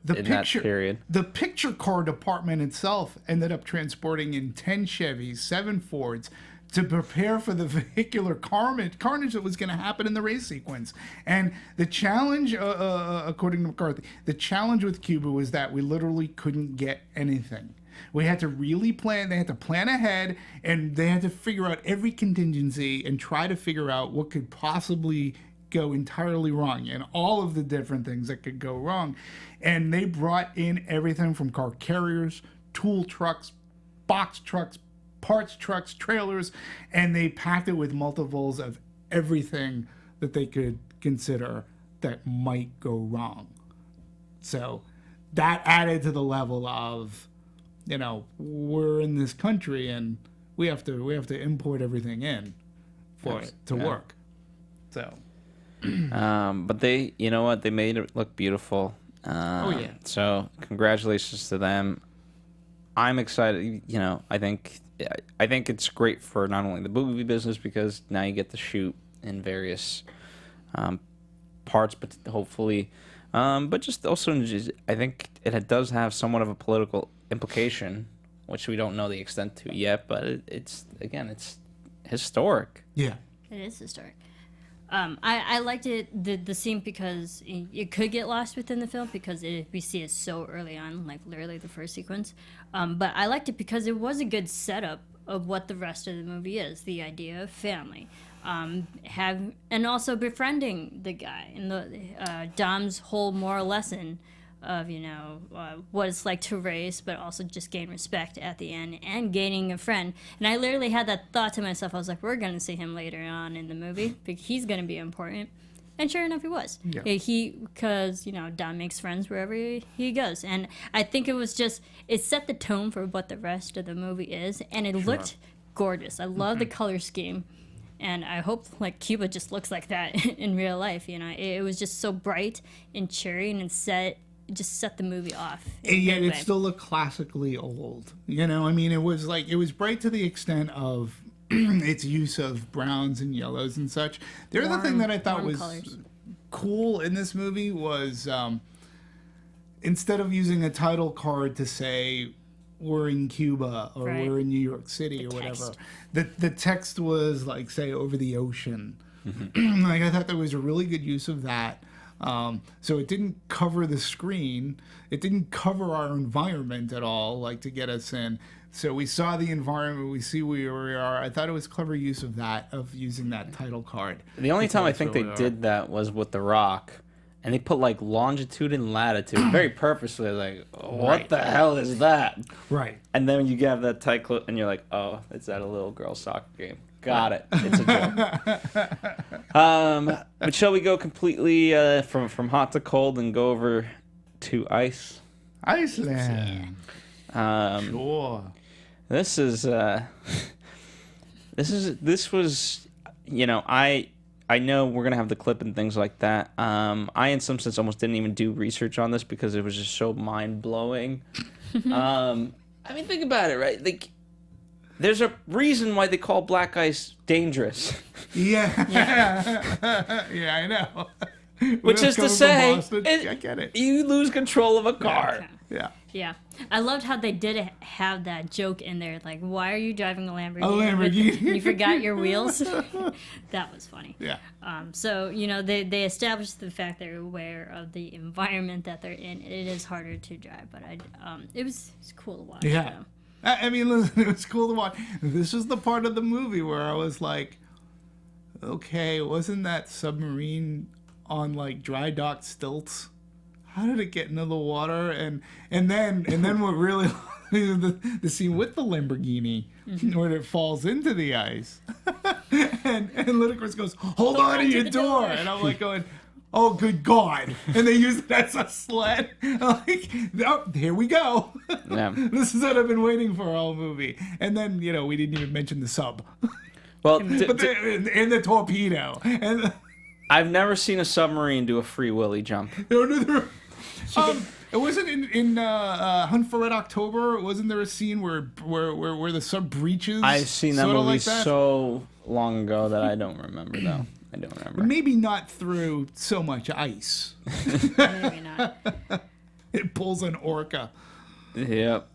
that period. The picture car department itself ended up transporting in 10 Chevys, 7 Fords, to prepare for the vehicular carnage that was going to happen in the race sequence. And the challenge, according to McCarthy, the challenge with Cuba was that we literally couldn't get anything. We had to really plan. They had to plan ahead, and they had to figure out every contingency and try to figure out what could possibly go entirely wrong and all of the different things that could go wrong. And they brought in everything from car carriers, tool trucks, box trucks, parts trucks, trailers, and they packed it with multiples of everything that they could consider that might go wrong. So that added to the level of, we're in this country and we have to import everything in for it to work. So but they, you know what, they made it look beautiful. So congratulations to them. I'm excited. I think it's great for not only the movie business because now you get to shoot in various parts, but hopefully, but just also, I think it does have somewhat of a political implication, which we don't know the extent to yet, but it's historic. Yeah, it is historic. I liked the scene because it could get lost within the film because we see it so early on, like literally the first sequence. But I liked it because it was a good setup of what the rest of the movie is, the idea of family, and also befriending the guy, and Dom's whole moral lesson of what it's like to race, but also just gain respect at the end and gaining a friend. And I literally had that thought to myself. I was like, we're gonna see him later on in the movie because he's gonna be important. And sure enough, he was. Yeah. Because Dom makes friends wherever he goes, and I think it set the tone for what the rest of the movie is, and it looked gorgeous. I love the color scheme. And I hope Cuba just looks like that in real life. It was just so bright and cheery, and just set the movie off. And yet it still looked classically old. It was bright to the extent of its use of browns and yellows and such. The other thing that I thought was cool in this movie was instead of using a title card to say we're in Cuba or we're in New York City or whatever, the text was like, say, over the ocean. Mm-hmm. I thought there was a really good use of that. So it didn't cover the screen. It didn't cover our environment at all, to get us in. So we saw the environment. We see where we are. I thought it was clever use of that, of using that title card. The only time I think they did that was with The Rock. And they put longitude and latitude very purposely. What the hell is that? Right. And then you have that tight clip and you're like, oh, it's at a little girl soccer game. Got it. It's a joke. But shall we go completely from hot to cold and go over to ice? Iceland. Sure. This was, I know we're gonna have the clip and things like that. I, in some sense, almost didn't even do research on this because it was just so mind blowing. I mean, think about it, right? Like, there's a reason why they call black ice dangerous. Yeah. Yeah, I know. Which is to say, I get it. You lose control of a car. Yeah. Yeah. I loved how they did have that joke in there. Like, why are you driving a Lamborghini? A Lamborghini. You forgot your wheels? That was funny. Yeah. So, you know, they established the fact they're aware of the environment that they're in. It is harder to drive, but it was cool to watch. Yeah. So. I mean, listen, it was cool to watch. This is the part of the movie where I was like, okay, wasn't that submarine on like dry dock stilts? How did it get into the water? And then what really the scene with the Lamborghini where it falls into the ice, and Ludacris goes, "Hold on to your door," and I'm like going, "Oh, good God!" And they use it as a sled. Like, oh, here we go. Yeah. This is what I've been waiting for all movie. And then we didn't even mention the sub. Well, and the torpedo. And I've never seen a submarine do a free willy jump. It wasn't in Hunt for Red October. Wasn't there a scene where the sub breaches? I've seen that movie like that? so long ago that I don't remember though. I don't remember. Maybe not through so much ice. Maybe not. It pulls an orca. Yep.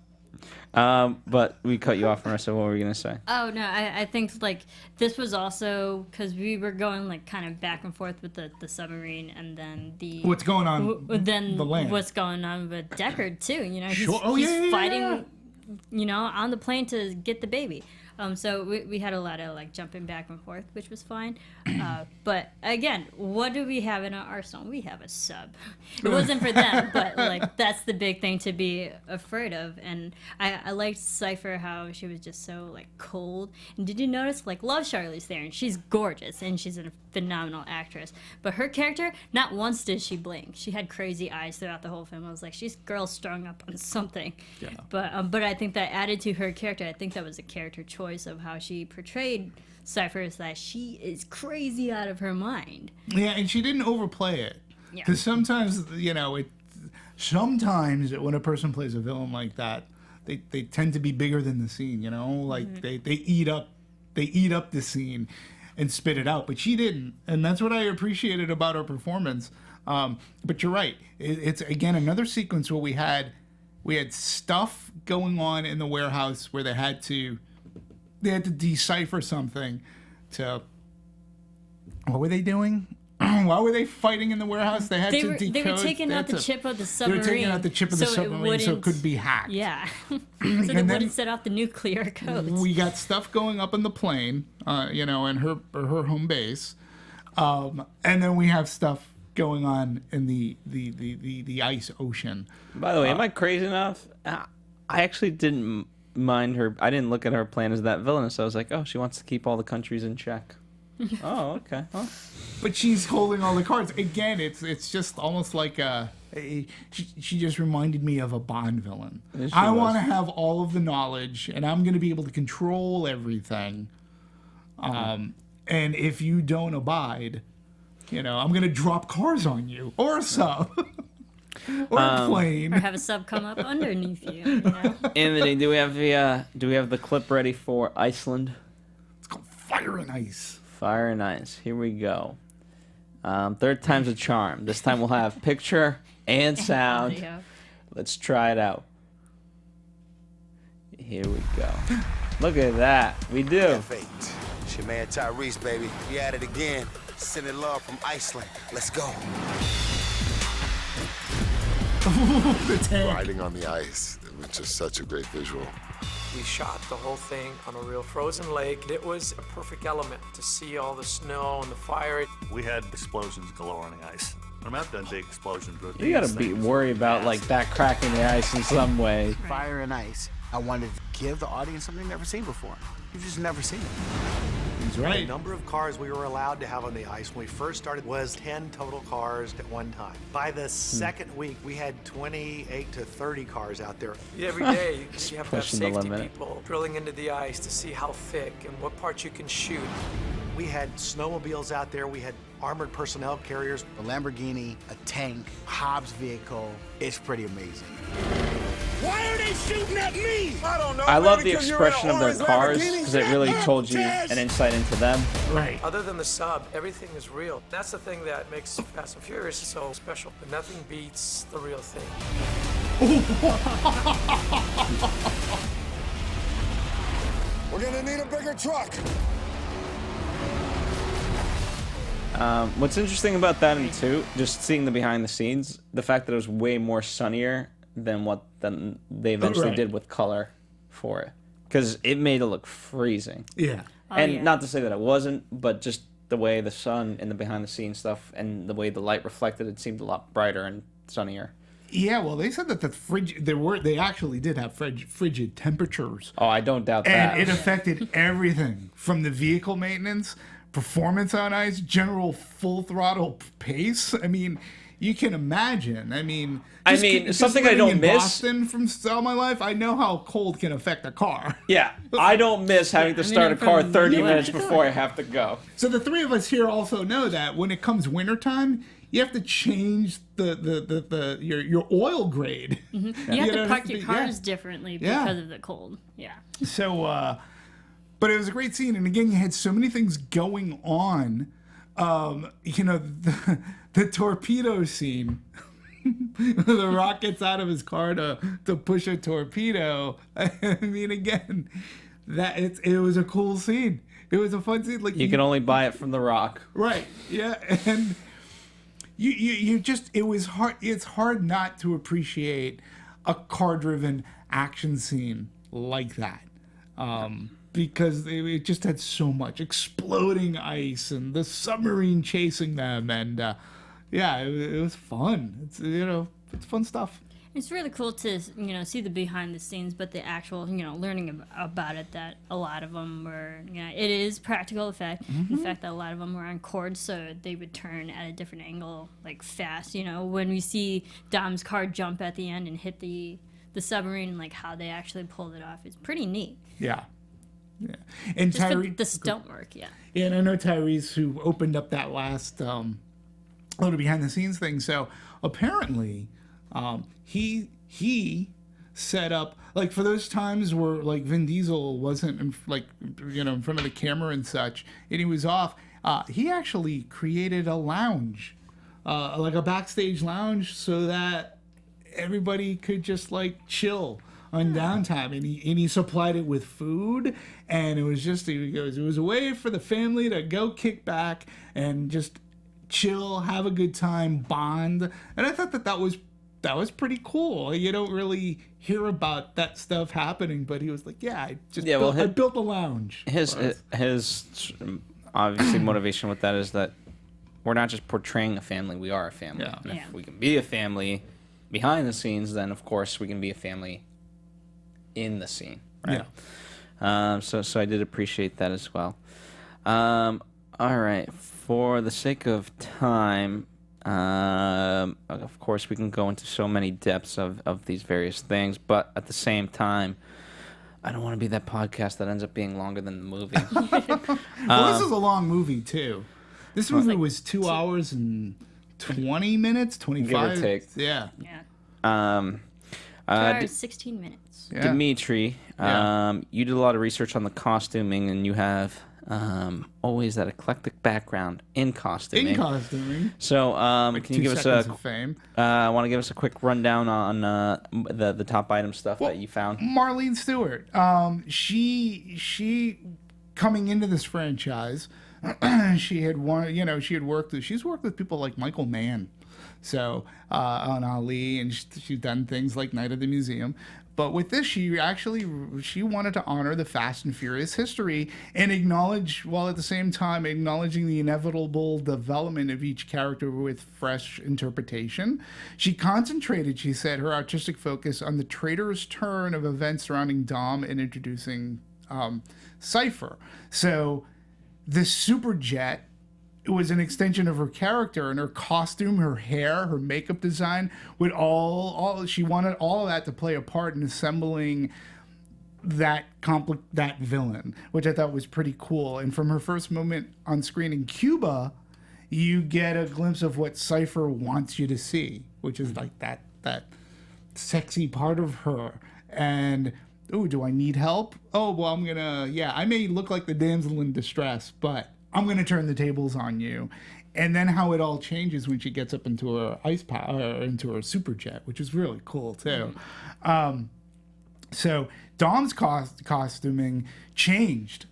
But we cut you off, Marisa. What were you gonna say? Oh no, I think like this was also because we were going like kind of back and forth with the submarine and then the what's going on then the land. What's going on with Deckard too. You know, he's, Sure. Oh, he's yeah. fighting, you know, on the plane to get the baby. So we had a lot of like jumping back and forth, which was fine. But again, what do we have in our arsenal? We have a sub. It wasn't for them, but like that's the big thing to be afraid of. And I liked Cipher, how she was just so like cold. And did you notice, like, love Charlize Theron? She's gorgeous and she's a phenomenal actress. But her character, not once did she blink. She had crazy eyes throughout the whole film. I was like, she's girl strung up on something. Yeah. But I think that added to her character. I think that was a character choice of how she portrayed Cipher, is that she is crazy out of her mind. Yeah, and she didn't overplay it. Yeah. Because sometimes, sometimes when a person plays a villain like that, they tend to be bigger than the scene, Like they eat up the scene and spit it out. But she didn't. And that's what I appreciated about her performance. But you're right. It's again another sequence where we had stuff going on in the warehouse where they had to decipher something to... What were they doing? Why were they fighting in the warehouse? They were taking out the chip of the submarine. They were taking out the chip of the submarine so it could be hacked. Yeah. So they wouldn't set off the nuclear codes. We got stuff going up in the plane, in her home base. And then we have stuff going on in the ice ocean. By the way, am I crazy enough? I actually didn't mind her. I didn't look at her plan as that villainous. So I was like, oh, she wants to keep all the countries in check. Oh, okay. Huh. But she's holding all the cards. Again, it's just almost like she just reminded me of a Bond villain. I want to have all of the knowledge, and I'm going to be able to control everything. And if you don't abide, I'm going to drop cars on you, or a sub, or a plane, or have a sub come up underneath you. Anthony, do we have the clip ready for Iceland? It's called Fire and Ice. Fire and Ice. Here we go. Third time's a charm. This time we'll have picture and sound. Audio. Let's try it out. Here we go. Look at that. We do. F8. It's your man Tyrese, baby. We at it again. Sending love from Iceland. Let's go. Riding on the ice, which is such a great visual. We shot the whole thing on a real frozen lake. It was a perfect element to see all the snow and the fire. We had explosions galore on the ice. I'm not done big explosions, but You gotta be worried about like that cracking the ice in some way. Fire and Ice. I wanted to give the audience something they've never seen before. You've just never seen it. He's right. The number of cars we were allowed to have on the ice when we first started was 10 total cars at one time. By the second week, we had 28 to 30 cars out there. Every day, you have to have Pushing the safety limit. people drilling into the ice to see how thick and what parts you can shoot. We had snowmobiles out there. We had armored personnel carriers. A Lamborghini, a tank, Hobbs vehicle. It's pretty amazing. Why are they shooting at me? I don't know. I love the expression of their cars because it really told you an insight into them. Right. Other than the sub, everything is real. That's the thing that makes Fast and Furious so special. But nothing beats the real thing. We're gonna need a bigger truck. What's interesting about that and two, just seeing the behind the scenes, the fact that it was way more sunnier than what they eventually did with color for it, because it made it look freezing. Yeah. And not to say that it wasn't, but just the way the sun and the behind the scenes stuff and the way the light reflected, it seemed a lot brighter and sunnier. Yeah, well, they said that they actually did have frigid temperatures. Oh, I don't doubt that. And it affected everything from the vehicle maintenance, performance on ice, general full throttle pace. I mean, you can imagine. I mean, something I don't miss. Boston from all my life, I know how cold can affect a car. Yeah, I don't miss having to start a car 30 minutes before I have to go. So the three of us here also know that when it comes wintertime, you have to change your oil grade. Mm-hmm. You have to park your cars differently because of the cold. Yeah. So, but it was a great scene, and again, you had so many things going on. The torpedo scene. The Rock gets out of his car to push a torpedo. I mean, again, it was a cool scene. It was a fun scene. Like you can only buy it from The Rock. Right. Yeah, and you just, it was hard. It's hard not to appreciate a car-driven action scene like that. Because it just had so much exploding ice and the submarine chasing them, and it was fun. It's fun stuff. It's really cool to see the behind the scenes, but the actual learning about it, that a lot of them were it is practical effect. Mm-hmm. In fact, that a lot of them were on cords, so they would turn at a different angle, like fast. When we see Dom's car jump at the end and hit the submarine, like how they actually pulled it off, it's pretty neat. Yeah. Yeah, and just for the stunt work, yeah. Yeah, and I know Tyrese, who opened up that last little behind the scenes thing. So apparently, he set up, like, for those times where like Vin Diesel wasn't in front of the camera and such, and he was off. He actually created a lounge, like a backstage lounge, so that everybody could just like chill on downtime, and he supplied it with food, and it was a way for the family to go kick back and just chill, have a good time, bond. And I thought that was pretty cool. You don't really hear about that stuff happening, but he was like, I built a lounge. His obviously motivation with that is that we're not just portraying a family, we are a family. Yeah. And if we can be a family behind the scenes, then of course we can be a family in the scene, right? Yeah. So I did appreciate that as well. All right, for the sake of time, of course we can go into so many depths of these various things, but at the same time, I don't want to be that podcast that ends up being longer than the movie. Well, this is a long movie too. This movie was 2 hours and 20 minutes, 25. Give or take. Yeah. 2 hours, 16 minutes. Yeah. Demetri, you did a lot of research on the costuming, and you have always that eclectic background in costuming. So, can you give us a fame? I want to give us a quick rundown on the top item stuff that you found. Marlene Stewart, she coming into this franchise, she's worked with people like Michael Mann, so on Ali, and she's done things like Night of the Museum. But with this, she wanted to honor the Fast and Furious history and acknowledge, while at the same time acknowledging the inevitable development of each character with fresh interpretation. She concentrated, she said, her artistic focus on the traitorous turn of events surrounding Dom and introducing Cipher. So the Superjet, it was an extension of her character, and her costume, her hair, her makeup design, with all she wanted all of that to play a part in assembling that villain, which I thought was pretty cool. And from her first moment on screen in Cuba, you get a glimpse of what Cipher wants you to see, which is like that sexy part of her. And, oh, do I need help? Oh, well, I may look like the damsel in distress, but I'm going to turn the tables on you. And then how it all changes when she gets up into her into her super jet, which is really cool, too. So Dom's costuming changed.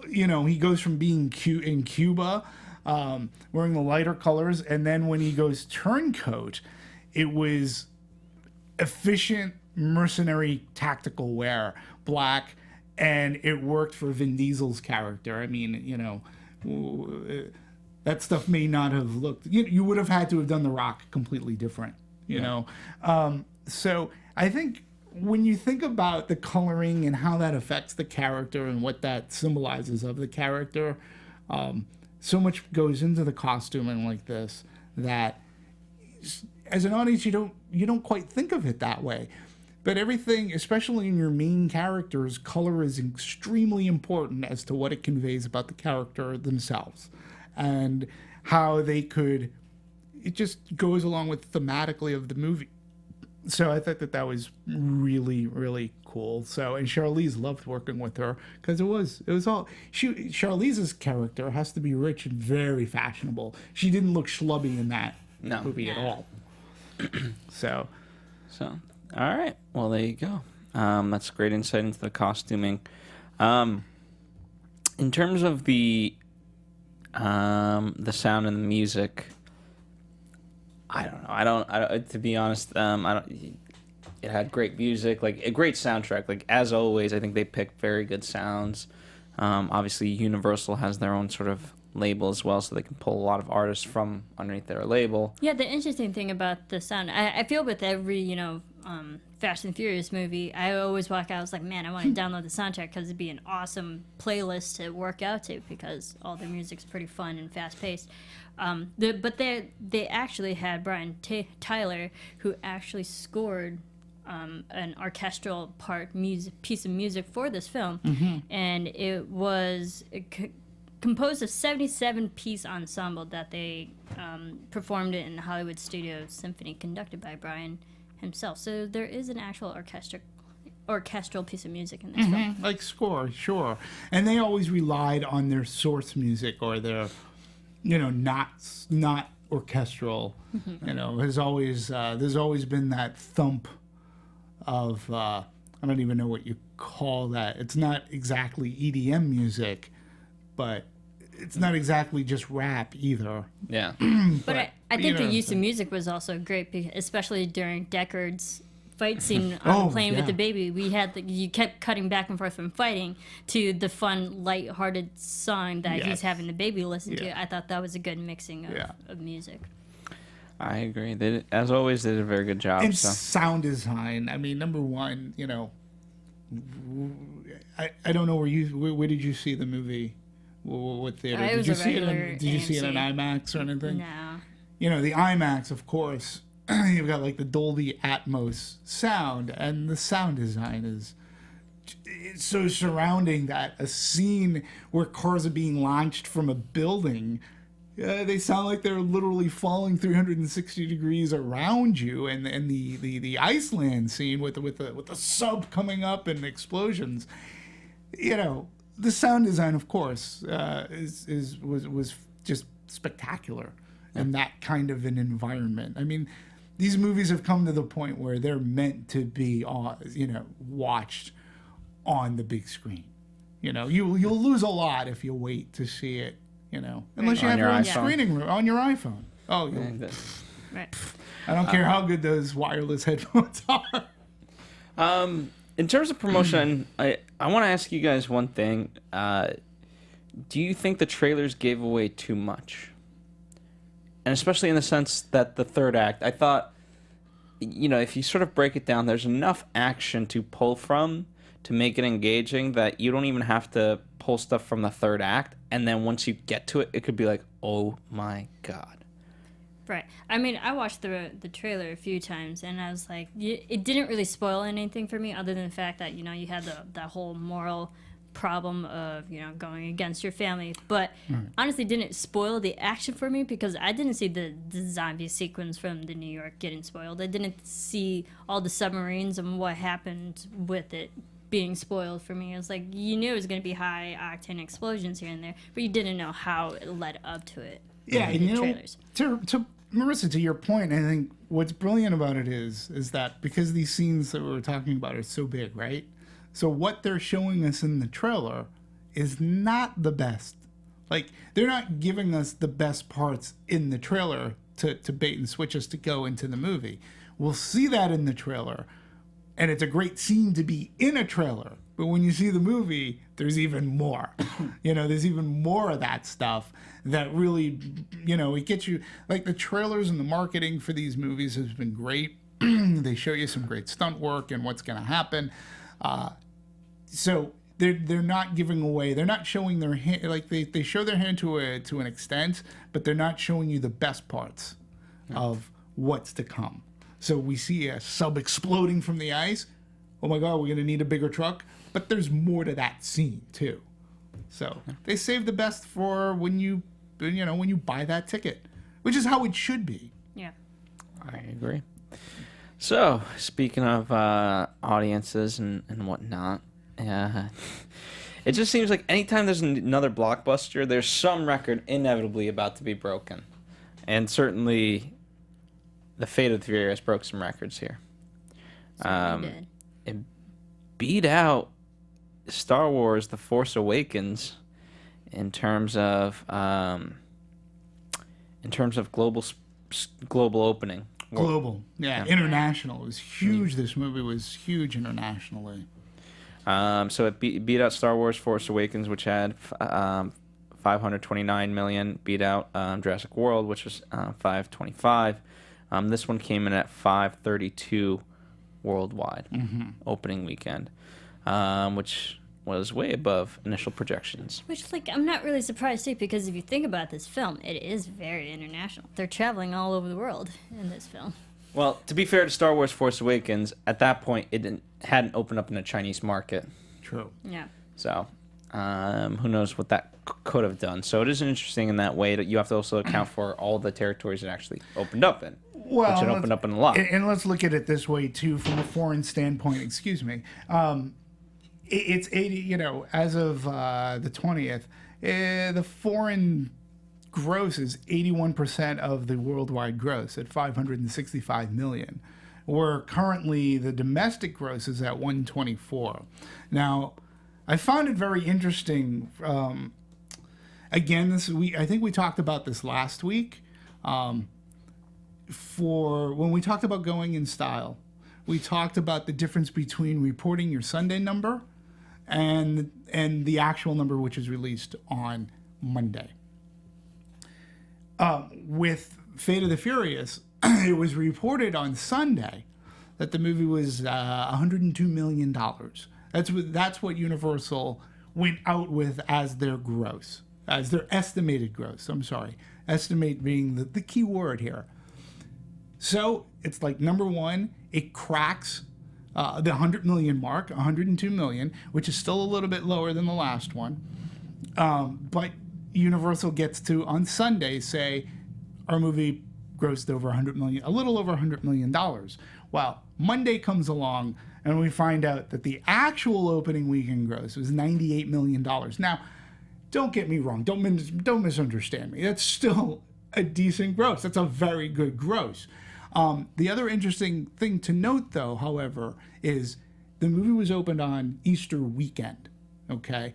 He goes from being cute in Cuba, wearing the lighter colors, and then when he goes turncoat, it was efficient mercenary tactical wear, black, and it worked for Vin Diesel's character. I mean, that stuff may not have looked. You would have had to have done The Rock completely different, you know. So I think when you think about the coloring and how that affects the character and what that symbolizes of the character, so much goes into the costuming like this that as an audience you don't quite think of it that way. But everything, especially in your main characters, color is extremely important as to what it conveys about the character themselves and how it just goes along with thematically of the movie. So I thought that was really, really cool. So, and Charlize loved working with her because it was all, Charlize's character has to be rich and very fashionable. She didn't look schlubby in that movie at all. So, all right. Well, there you go. That's great insight into the costuming. In terms of the sound and the music, I don't know. I don't. To be honest, It had great music, like a great soundtrack. Like as always, I think they picked very good sounds. Obviously, Universal has their own sort of label as well, so they can pull a lot of artists from underneath their label. Yeah, the interesting thing about the sound, I feel with every Fast and Furious movie, I always walk out, I was like, man, I want to download the soundtrack because it'd be an awesome playlist to work out to because all the music's pretty fun and fast-paced. But they actually had Brian Tyler, who actually scored an orchestral piece of music for this film, and it was composed of 77-piece ensemble that they performed it in the Hollywood Studio Symphony, conducted by Brian himself. So there is an actual orchestral piece of music in this film. Like score, sure. And they always relied on their source music or their, not orchestral. There's always been that thump of, I don't even know what you call that. It's not exactly EDM music, but it's not exactly just rap either. Yeah. But I think the use of music was also great, especially during Deckard's fight scene on Playing with the Baby. You kept cutting back and forth from fighting to the fun, light-hearted song that he's having the baby listen to. I thought that was a good mixing of music. I agree. As always, they did a very good job. And sound design. I mean, number one, I don't know where did you see the movie? What theater? Did you see it in IMAX or anything? No. The IMAX, of course, you've got like the Dolby Atmos sound, and the sound design is so surrounding that a scene where cars are being launched from a building, they sound like they're literally falling 360 degrees around you, and the Iceland scene with the sub coming up and explosions, the sound design, of course, was just spectacular in that kind of an environment. I mean, these movies have come to the point where they're meant to be, watched on the big screen. You'll lose a lot if you wait to see it. Unless you have your own screening room on your iPhone. Oh, right. I don't care how good those wireless headphones are. In terms of promotion, I want to ask you guys one thing. Do you think the trailers gave away too much? And especially in the sense that the third act, I thought, if you sort of break it down, there's enough action to pull from to make it engaging that you don't even have to pull stuff from the third act. And then once you get to it, it could be like, oh my God. Right. I mean, I watched the trailer a few times, and I was like, it didn't really spoil anything for me other than the fact that, you had that whole moral problem of going against your family, but honestly didn't spoil the action for me because I didn't see the zombie sequence from the New York getting spoiled. I didn't see all the submarines and what happened with it being spoiled for me. It was like you knew it was going to be high octane explosions here and there, but you didn't know how it led up to it. Yeah, and to Marisa, to your point, I think what's brilliant about it is that because these scenes that we're talking about are so big, right? So what they're showing us in the trailer is not the best. Like, they're not giving us the best parts in the trailer to bait and switch us to go into the movie. We'll see that in the trailer, and it's a great scene to be in a trailer. But when you see the movie, there's even more. There's even more of that stuff that really, it gets you. Like, the trailers and the marketing for these movies has been great. They show you some great stunt work and what's going to happen. So they're not giving away. They're not showing their hand. Like they show their hand to an extent, but they're not showing you the best parts of what's to come. So we see a sub exploding from the ice. Oh my God, we're gonna need a bigger truck. But there's more to that scene too. So they save the best for when you buy that ticket, which is how it should be. Yeah, I agree. So, speaking of audiences and whatnot, it just seems like anytime there's another blockbuster, there's some record inevitably about to be broken. And certainly, The Fate of the Furious broke some records here. It beat out Star Wars The Force Awakens in terms of global opening. Global, yeah. International. It was huge. This movie was huge internationally. So it beat out Star Wars Force Awakens, which had 529 million. Beat out Jurassic World, which was 525. This one came in at 532 worldwide opening weekend, which was way above initial projections. which I'm not really surprised too, because if you think about this film, it is very international. They're traveling all over the world in this film. Well, to be fair to Star Wars Force Awakens, at that point it hadn't opened up in the Chinese market. True. Yeah. So who knows what that could have done. So it is interesting in that way that you have to also account for all the territories it actually opened up in. Well, which it opened up in a lot. And let's look at it this way too, from a foreign standpoint. Excuse me. It's 80. As of the 20th, the foreign gross is 81% of the worldwide gross at 565 million. Where currently the domestic gross is at 124. Now, I found it very interesting. Again, I think we talked about this last week. For when we talked about going in style, we talked about the difference between reporting your Sunday number and the actual number, which is released on Monday. With Fate of the Furious, it was reported on Sunday that the movie was $102 million. That's what Universal went out with as their gross, as their estimated gross. I'm sorry, estimate being the key word here. So it's like, number one, it cracks the 100 million mark, 102 million, which is still a little bit lower than the last one. But Universal gets to, on Sunday, say, our movie grossed over 100 million, a little over $100 million. Well, Monday comes along and we find out that the actual opening weekend gross was $98 million. Now, don't get me wrong. Don't misunderstand me. That's still a decent gross. That's a very good gross. The other interesting thing to note, though, however, is the movie was opened on Easter weekend. Okay,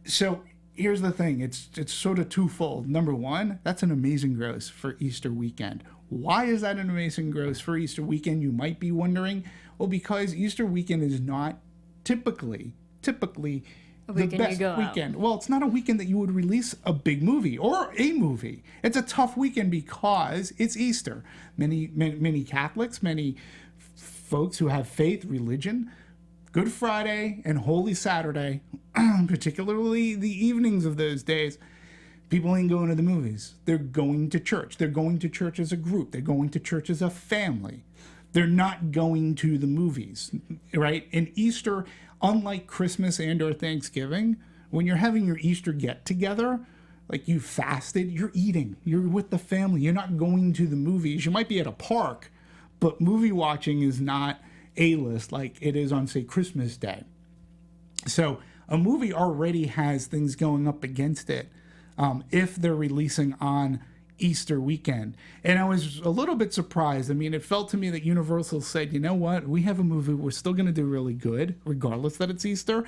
so here's the thing. It's sort of twofold. Number one, that's an amazing gross for Easter weekend. Why is that an amazing gross for Easter weekend, you might be wondering? Well, because Easter weekend is not typically the best weekend. Well, it's not a weekend that you would release a big movie or a movie. It's a tough weekend because it's Easter. Many Catholics, many folks who have faith, religion, Good Friday and Holy Saturday, particularly the evenings of those days, people ain't going to the movies. They're going to church. They're going to church as a group. They're going to church as a family. they're not going to the movies, right? And Easter, unlike Christmas and or Thanksgiving, when you're having your Easter get-together, like you fasted, you're eating, you're with the family, you're not going to the movies. You might be at a park, but movie watching is not A-list like it is on, say, Christmas Day. So a movie already has things going up against it if they're releasing on Easter weekend. And I was a little bit surprised. I mean, it felt to me that Universal said, you know what, we have a movie, we're still going to do really good, regardless that it's Easter.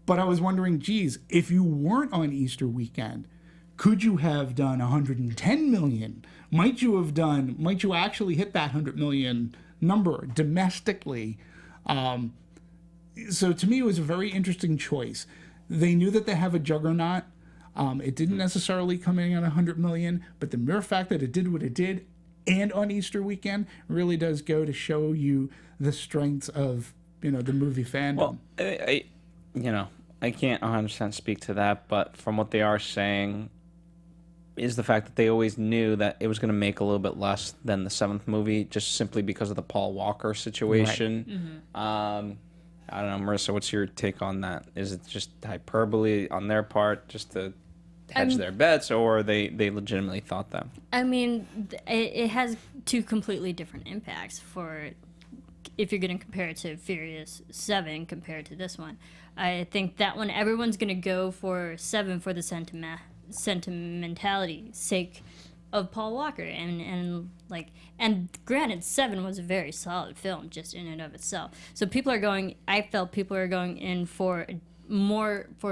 But I was wondering, geez, if you weren't on Easter weekend, could you have done 110 million? Might you actually hit that 100 million number domestically? So to me, it was a very interesting choice. They knew that they have a juggernaut. It didn't necessarily come in at 100 million, but the mere fact that it did what it did and on Easter weekend really does go to show you the strengths of, the movie fandom. Well, I can't 100% speak to that, but from what they are saying is the fact that they always knew that it was going to make a little bit less than the seventh movie, just simply because of the Paul Walker situation. Right. I don't know, Marisa, what's your take on that? Is it just hyperbole on their part, just to hedge their bets, or they legitimately thought that? I mean, it has two completely different impacts for, if you're going to compare it to Furious 7 compared to this one. I think that one, everyone's going to go for 7 for the sentimentality sake of Paul Walker. And granted, 7 was a very solid film just in and of itself. So I felt people are going in for a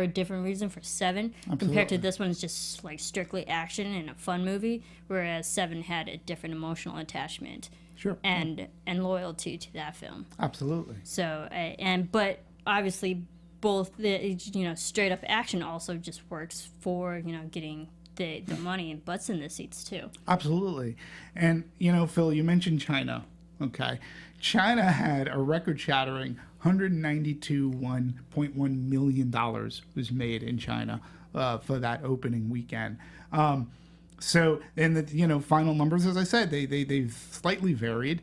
different reason for 7. Absolutely. Compared to this one, it's just like strictly action and a fun movie, whereas 7 had a different emotional attachment. Sure. And loyalty to that film. Absolutely. So but obviously both the straight up action also just works for getting the money and butts in the seats too. Absolutely. And Phil, you mentioned China. Okay, China had a record-shattering $192.1 million was made in China for that opening weekend. So, and the final numbers, as I said, they've slightly varied,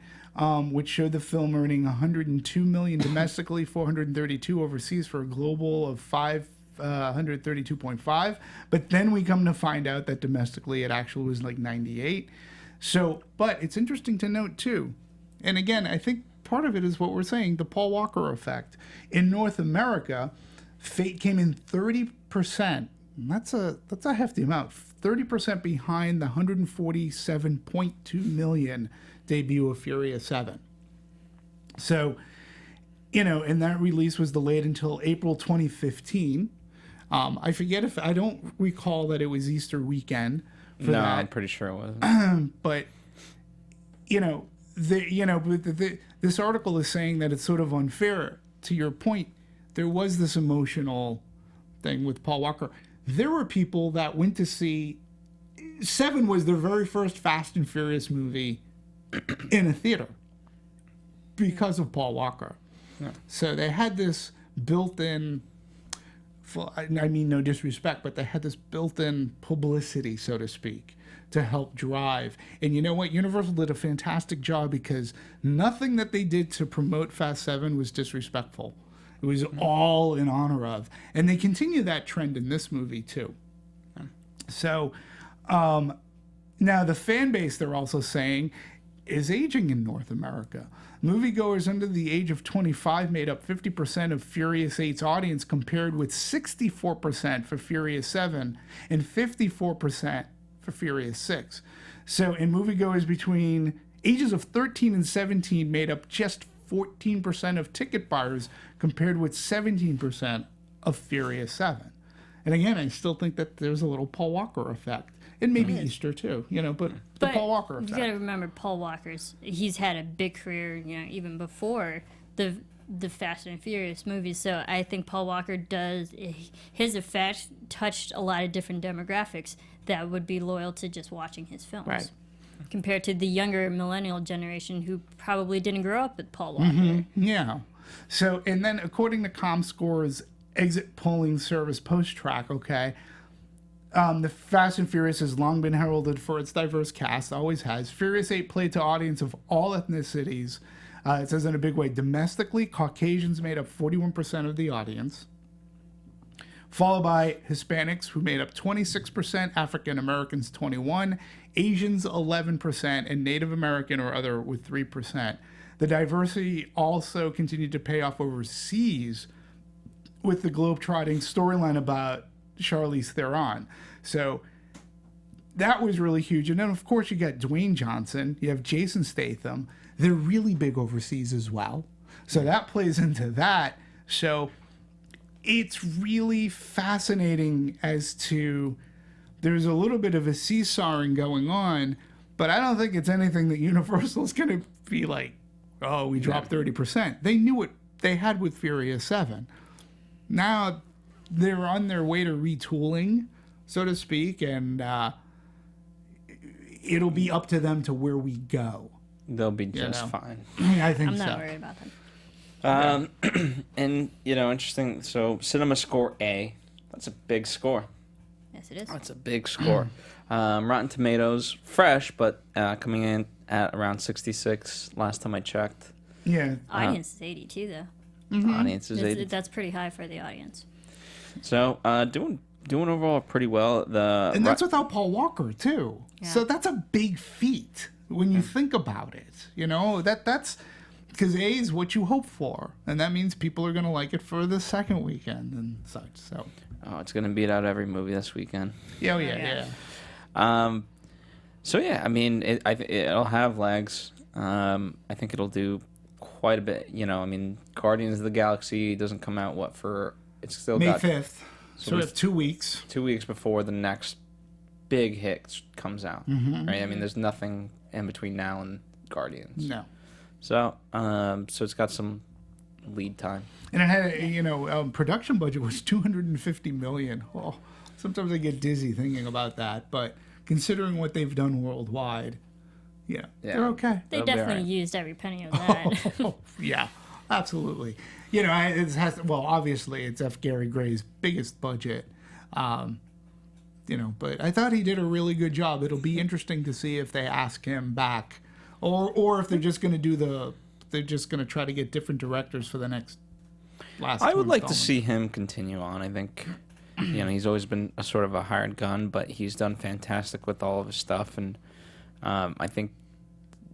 which showed the film earning 102 million domestically, 432 overseas, for a global of 532.5. But then we come to find out that domestically it actually was like 98. So, but it's interesting to note too, and again, I think part of it is what we're saying, the Paul Walker effect. In North America, Fate came in 30%. That's a hefty amount. 30% behind the 147.2 million debut of Furious 7. So, and that release was delayed until April 2015. I don't recall that it was Easter weekend for that. I'm pretty sure it wasn't. But, this article is saying that it's sort of unfair. To your point, there was this emotional thing with Paul Walker. There were people that went to see 7 was their very first Fast and Furious movie in a theater because of Paul Walker. Yeah. So they had this built-in, I mean no disrespect, but they had this built-in publicity, so to speak, to help drive. And you know what? Universal did a fantastic job because nothing that they did to promote Fast 7 was disrespectful. It was all in honor of. And they continue that trend in this movie, too. So, now the fan base, they're also saying, is aging in North America. Moviegoers under the age of 25 made up 50% of Furious 8's audience, compared with 64% for Furious 7 and 54% for Furious 6. So, in moviegoers between ages of 13 and 17 made up just 14% of ticket buyers, compared with 17% of Furious 7. And again, I still think that there's a little Paul Walker effect. And maybe Easter too, but the Paul Walker effect. You got to remember, Paul Walker's, he's had a big career, even before the Fast and Furious movies. So I think Paul Walker his effect touched a lot of different demographics that would be loyal to just watching his films. Right. Compared to the younger millennial generation who probably didn't grow up with Paul Walker. Mm-hmm. Yeah. So, and then according to ComScore's exit polling service post-track, The Fast and Furious has long been heralded for its diverse cast, always has. Furious 8 played to audience of all ethnicities. It says in a big way, domestically, Caucasians made up 41% of the audience, followed by Hispanics, who made up 26%, African Americans 21%, Asians 11%, and Native American or other with 3%. The diversity also continued to pay off overseas with the globe-trotting storyline about Charlize Theron. So that was really huge. And then, of course, you got Dwayne Johnson. You have Jason Statham. They're really big overseas as well. So that plays into that. So it's really fascinating as to there's a little bit of a seesawing going on, but I don't think it's anything that Universal's going to be like, oh, we dropped 30%. They knew what they had with Furious 7. Now they're on their way to retooling, so to speak, and it'll be up to them to where we go. They'll be just fine. I think I'm so. not worried about them. And, interesting. So, Cinema Score A. That's a big score. Yes, it is. That's a big score. Rotten Tomatoes, fresh, but coming in at around 66 last time I checked. Yeah. Audience is 82, though. Audience is 80. That's pretty high for the audience. So, doing overall pretty well. And that's without Paul Walker, too. Yeah. So that's a big feat when you think about it. That's because A is what you hope for. And that means people are going to like it for the second weekend and such. So. Oh, it's going to beat out every movie this weekend. Yeah. So, yeah, I mean, it'll have legs. I think it'll do quite a bit. Guardians of the Galaxy doesn't come out, it's still May got... 5th. So we have 2 weeks. 2 weeks before the next big hit comes out, right? I mean, there's nothing in between now and Guardians. No. So, so it's got some lead time. And it had, production budget was $250 million. Oh, sometimes I get dizzy thinking about that, but considering what they've done worldwide, they're okay. They definitely used every penny of that. Yeah, absolutely. Obviously it's F. Gary Gray's biggest budget, but I thought he did a really good job. It'll be interesting to see if they ask him back, or if they're just going to they're just going to try to get different directors for the next last. I would like to see him continue on. I think, he's always been a sort of a hired gun, but he's done fantastic with all of his stuff, and I think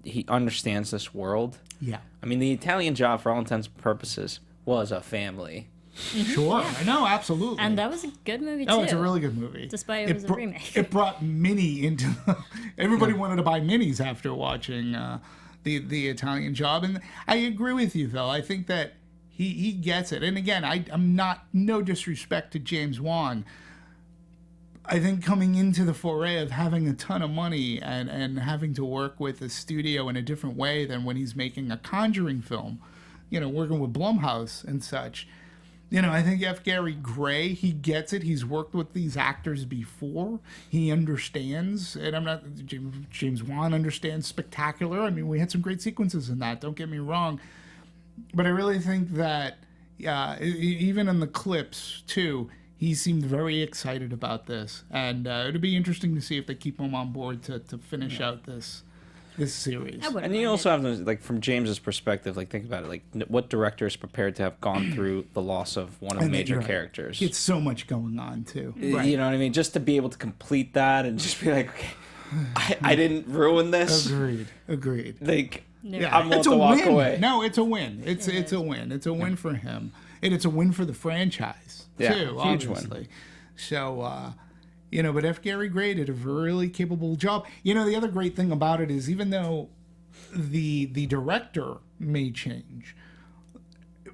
he understands this world. Yeah. I mean, the Italian Job, for all intents and purposes, was a family. Sure, I know, absolutely. And that was a good movie, too. Oh, it's a really good movie. Despite it was a remake. It brought Minnie into... Everybody wanted to buy Minis after watching the Italian Job. And I agree with you, Phil. I think that he gets it. And again, I'm not... No disrespect to James Wan. I think coming into the foray of having a ton of money and having to work with a studio in a different way than when he's making a Conjuring film, working with Blumhouse and such... I think F. Gary Gray, he gets it. He's worked with these actors before. He understands, and James Wan understands Spectacular. I mean, we had some great sequences in that, don't get me wrong. But I really think that, even in the clips, too, he seemed very excited about this. And it'll be interesting to see if they keep him on board to finish out this series. And you also have to, from James's perspective, think about it, what director is prepared to have gone through the loss of one of the major characters? It's so much going on too. Right. You know what I mean? Just to be able to complete that and just be like, okay, I didn't ruin this. Agreed. I'm willing to walk away. No, it's a win. It's a win. It's a win for him, and it's a win for the franchise too. Huge obviously. Win. So. But F. Gary Gray did a really capable job. The other great thing about it is even though the director may change,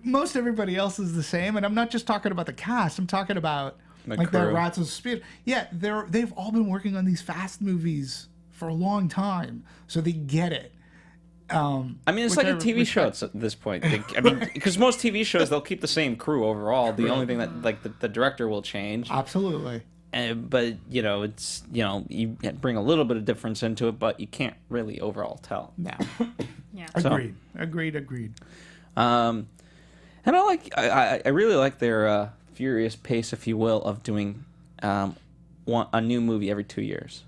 most everybody else is the same. And I'm not just talking about the cast. I'm talking about that Rats of Speed. Yeah, they've all been working on these Fast movies for a long time, so they get it. I mean, it's like a TV show at this point. Because most TV shows, they'll keep the same crew overall. The only thing that the director will change. Absolutely. But it's you bring a little bit of difference into it, but you can't really overall tell. No. Yeah. Agreed. And I really like their furious pace, if you will, of doing a new movie every 2 years.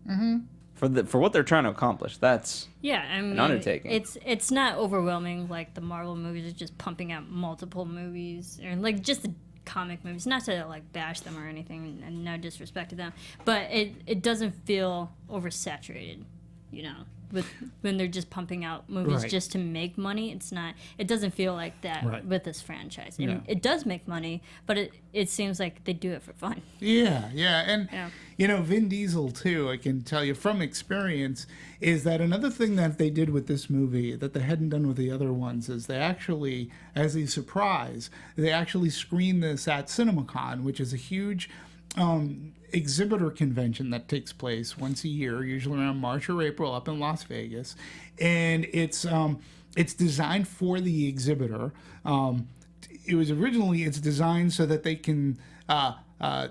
Mm-hmm. For what they're trying to accomplish, that's I mean, an undertaking. It's not overwhelming like the Marvel movies are just pumping out multiple movies, or like just the comic movies. Not to like bash them or anything, and no disrespect to them, but it doesn't feel oversaturated, you know. When they're just pumping out movies just to make money, it doesn't feel like that with this franchise. I mean, it does make money, but it seems like they do it for fun. Yeah, and you know, Vin Diesel too, I can tell you from experience, is that another thing that they did with this movie that they hadn't done with the other ones is they actually, as a surprise, they actually screened this at CinemaCon, which is a huge exhibitor convention that takes place once a year, usually around March or April, up in Las Vegas, and it's designed for the exhibitor. It's designed so that they can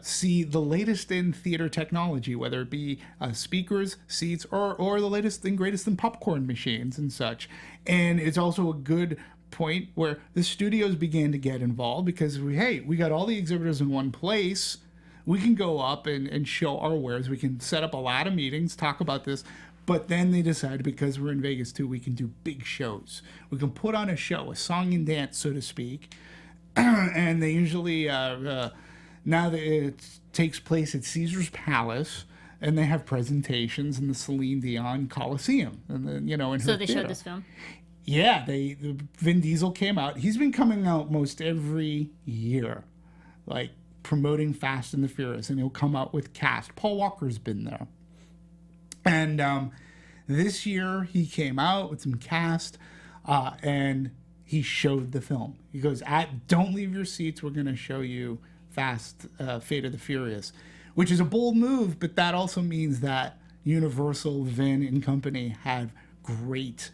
see the latest in theater technology, whether it be speakers, seats, or the latest and greatest in popcorn machines and such. And it's also a good point where the studios began to get involved because we got all the exhibitors in one place. We can go up and show our wares. We can set up a lot of meetings, talk about this. But then they decided, because we're in Vegas too, we can do big shows. We can put on a show, a song and dance, so to speak. And they usually, now that it takes place at Caesar's Palace, and they have presentations in the Celine Dion Coliseum. And then, in her So they theater. showed this film? Yeah, Vin Diesel came out. He's been coming out most every year, like promoting Fast and the Furious, and he'll come out with cast. Paul Walker's been there. And this year he came out with some cast, and he showed the film. He goes, don't leave your seats, we're going to show you Fast, Fate of the Furious, which is a bold move, but that also means that Universal, Vin, and company had great...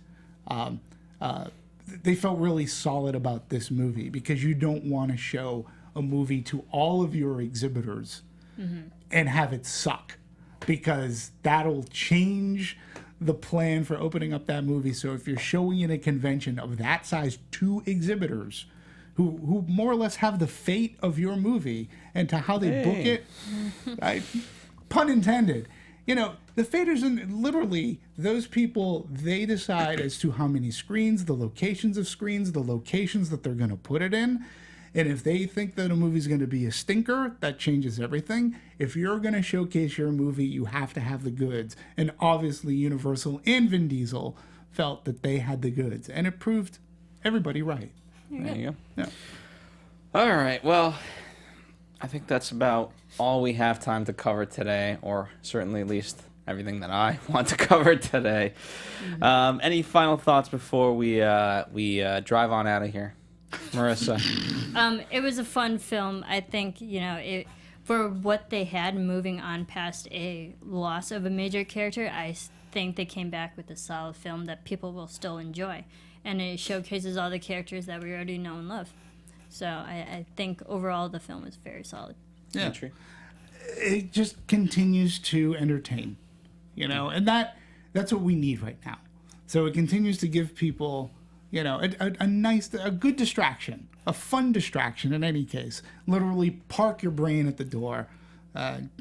they felt really solid about this movie, because you don't want to show a movie to all of your exhibitors and have it suck, because that'll change the plan for opening up that movie. So if you're showing in a convention of that size to exhibitors who more or less have the fate of your movie and to how they book it, pun intended, the faters, and literally those people, they decide as to how many screens, the locations of screens, the locations that they're going to put it in. And if they think that a movie's going to be a stinker, that changes everything. If you're going to showcase your movie, you have to have the goods. And obviously Universal and Vin Diesel felt that they had the goods. And it proved everybody right. There you go. Yeah. All right. Well, I think that's about all we have time to cover today, or certainly at least everything that I want to cover today. Any final thoughts before we drive on out of here? Marisa. It was a fun film. I think, for what they had moving on past a loss of a major character, I think they came back with a solid film that people will still enjoy. And it showcases all the characters that we already know and love. So I think overall the film is very solid. Yeah. It just continues to entertain, and that's what we need right now. So it continues to give people... a good distraction, a fun distraction in any case. Literally park your brain at the door.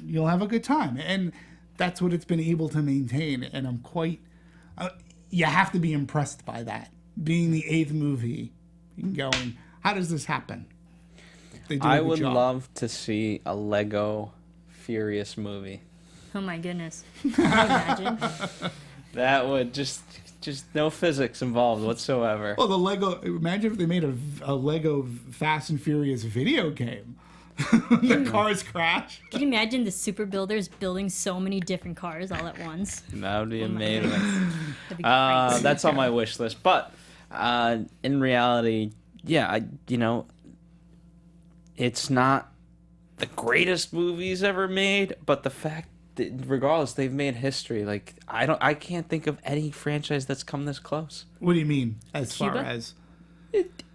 You'll have a good time. And that's what it's been able to maintain. And I'm quite, you have to be impressed by that. Being the 8th movie, going, how does this happen? I would love to see a Lego Furious movie. Oh my goodness. Can you imagine? That would just no physics involved whatsoever. Well, imagine if they made a Lego Fast and Furious video game. The cars crash. Can you imagine the super builders building so many different cars all at once? That would be amazing. That'd be crazy. That's on my wish list. But in reality, it's not the greatest movies ever made, but the fact regardless, they've made history. Like I can't think of any franchise that's come this close. What do you mean? As Cuba? far as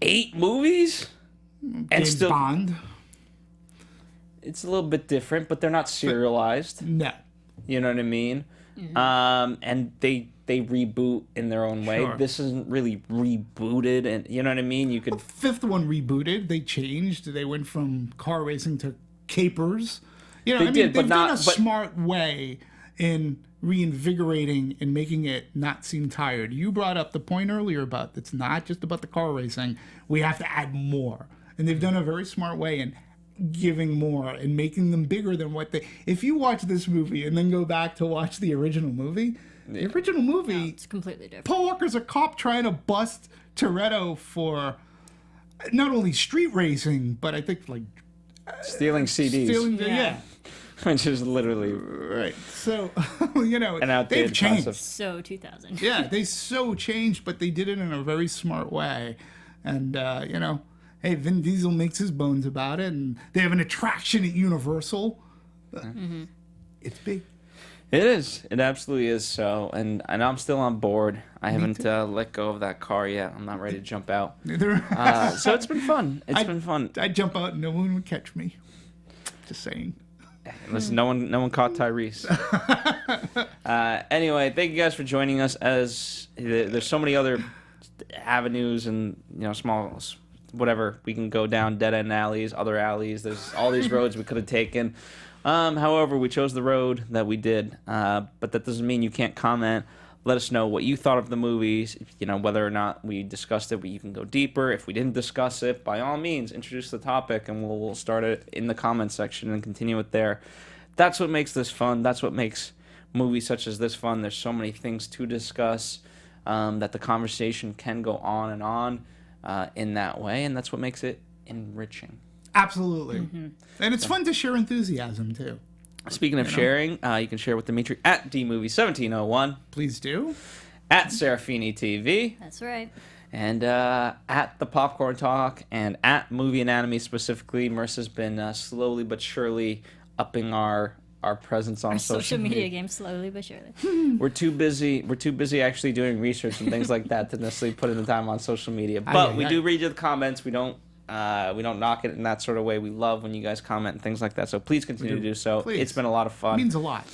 8 movies, James Bond? It's a little bit different, but they're not serialized. No, you know what I mean. And they reboot in their own way. Sure. This isn't really rebooted, and you know what I mean. You could the 5th one rebooted. They changed. They went from car racing to capers. You know, They I mean, did, but they've done a not- but- smart way in reinvigorating and making it not seem tired. You brought up the point earlier about it's not just about the car racing. We have to add more. And they've done a very smart way in giving more and making them bigger than what they... If you watch this movie and then go back to watch the original movie, the original movie... It's completely different. Paul Walker's a cop trying to bust Toretto for not only street racing, but I think like... Stealing CDs. Yeah. Which is literally... Right. So, you know, An outdated they've changed. concept. So 2000. Yeah, they so changed, but they did it in a very smart way. And, you know, hey, Vin Diesel makes his bones about it, and they have an attraction at Universal. It's big. It is. It absolutely is so. And I'm still on board. I haven't let go of that car yet. I'm not ready to jump out. So it's been fun. It's been fun. I'd jump out and no one would catch me. Just saying. Listen, no one caught Tyrese. Anyway, thank you guys for joining us. As there's so many other avenues and small whatever we can go down, dead end alleys, other alleys. There's all these roads we could have taken. However, we chose the road that we did. But that doesn't mean you can't comment. Let us know what you thought of the movies. Whether or not we discussed it, but you can go deeper. If we didn't discuss it, by all means, introduce the topic, and we'll start it in the comment section and continue it there. That's what makes this fun. That's what makes movies such as this fun. There's so many things to discuss that the conversation can go on and on in that way, and that's what makes it enriching. Absolutely. And it's fun to share enthusiasm, too. Speaking of sharing, you can share with Demetri at DMovie1701. Please do. At Serafini TV. That's right. And at The Popcorn Talk and at Movie Anatomy specifically. Marisa's been slowly but surely upping our presence on Our social media game, slowly but surely. We're too busy actually doing research and things like that to necessarily put in the time on social media. But we do read the comments. We don't knock it in that sort of way. We love when you guys comment and things like that. So please continue to do so. Please. It's been a lot of fun. It means a lot.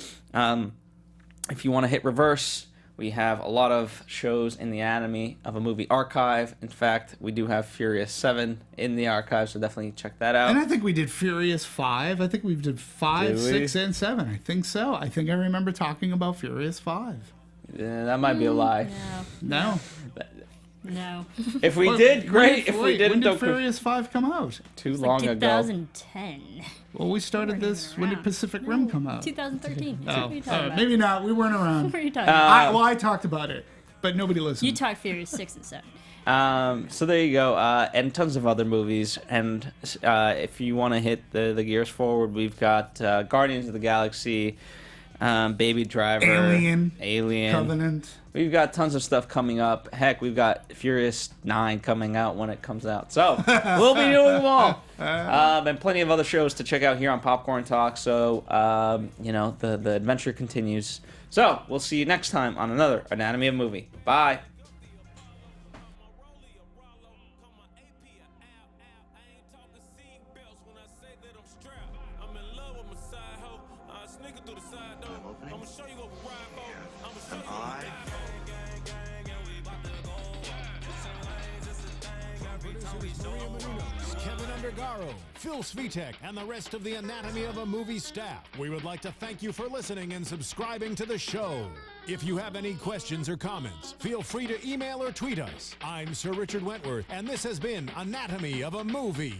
If you want to hit reverse, we have a lot of shows in the Anatomy of a Movie archive. In fact, we do have Furious 7 in the archive, so definitely check that out. And I think we did Furious 5. I think we did 5, 6, and 7. I think so. I think I remember talking about Furious 5. Yeah, that might be a lie. No. No. If we did, great. If we didn't, when did Furious 5 come out? Too long ago. 2010. Well, we started this. When did Pacific Rim come out? 2013. Oh, What are you talking about? maybe not. We weren't around. What are you talking about? I talked about it, but nobody listened. You talked Furious 6 and 7. So there you go, and tons of other movies. And if you want to hit the gears forward, we've got Guardians of the Galaxy, Baby Driver, Alien, Covenant. We've got tons of stuff coming up. Heck, we've got Furious 9 coming out when it comes out. So we'll be doing them all. And plenty of other shows to check out here on Popcorn Talk. So, the adventure continues. So we'll see you next time on another Anatomy of a Movie. Bye. Maria Menounos, Kevin Undergaro, Phil Svitek, and the rest of the Anatomy of a Movie staff. We would like to thank you for listening and subscribing to the show. If you have any questions or comments, feel free to email or tweet us. I'm Sir Richard Wentworth, and this has been Anatomy of a Movie.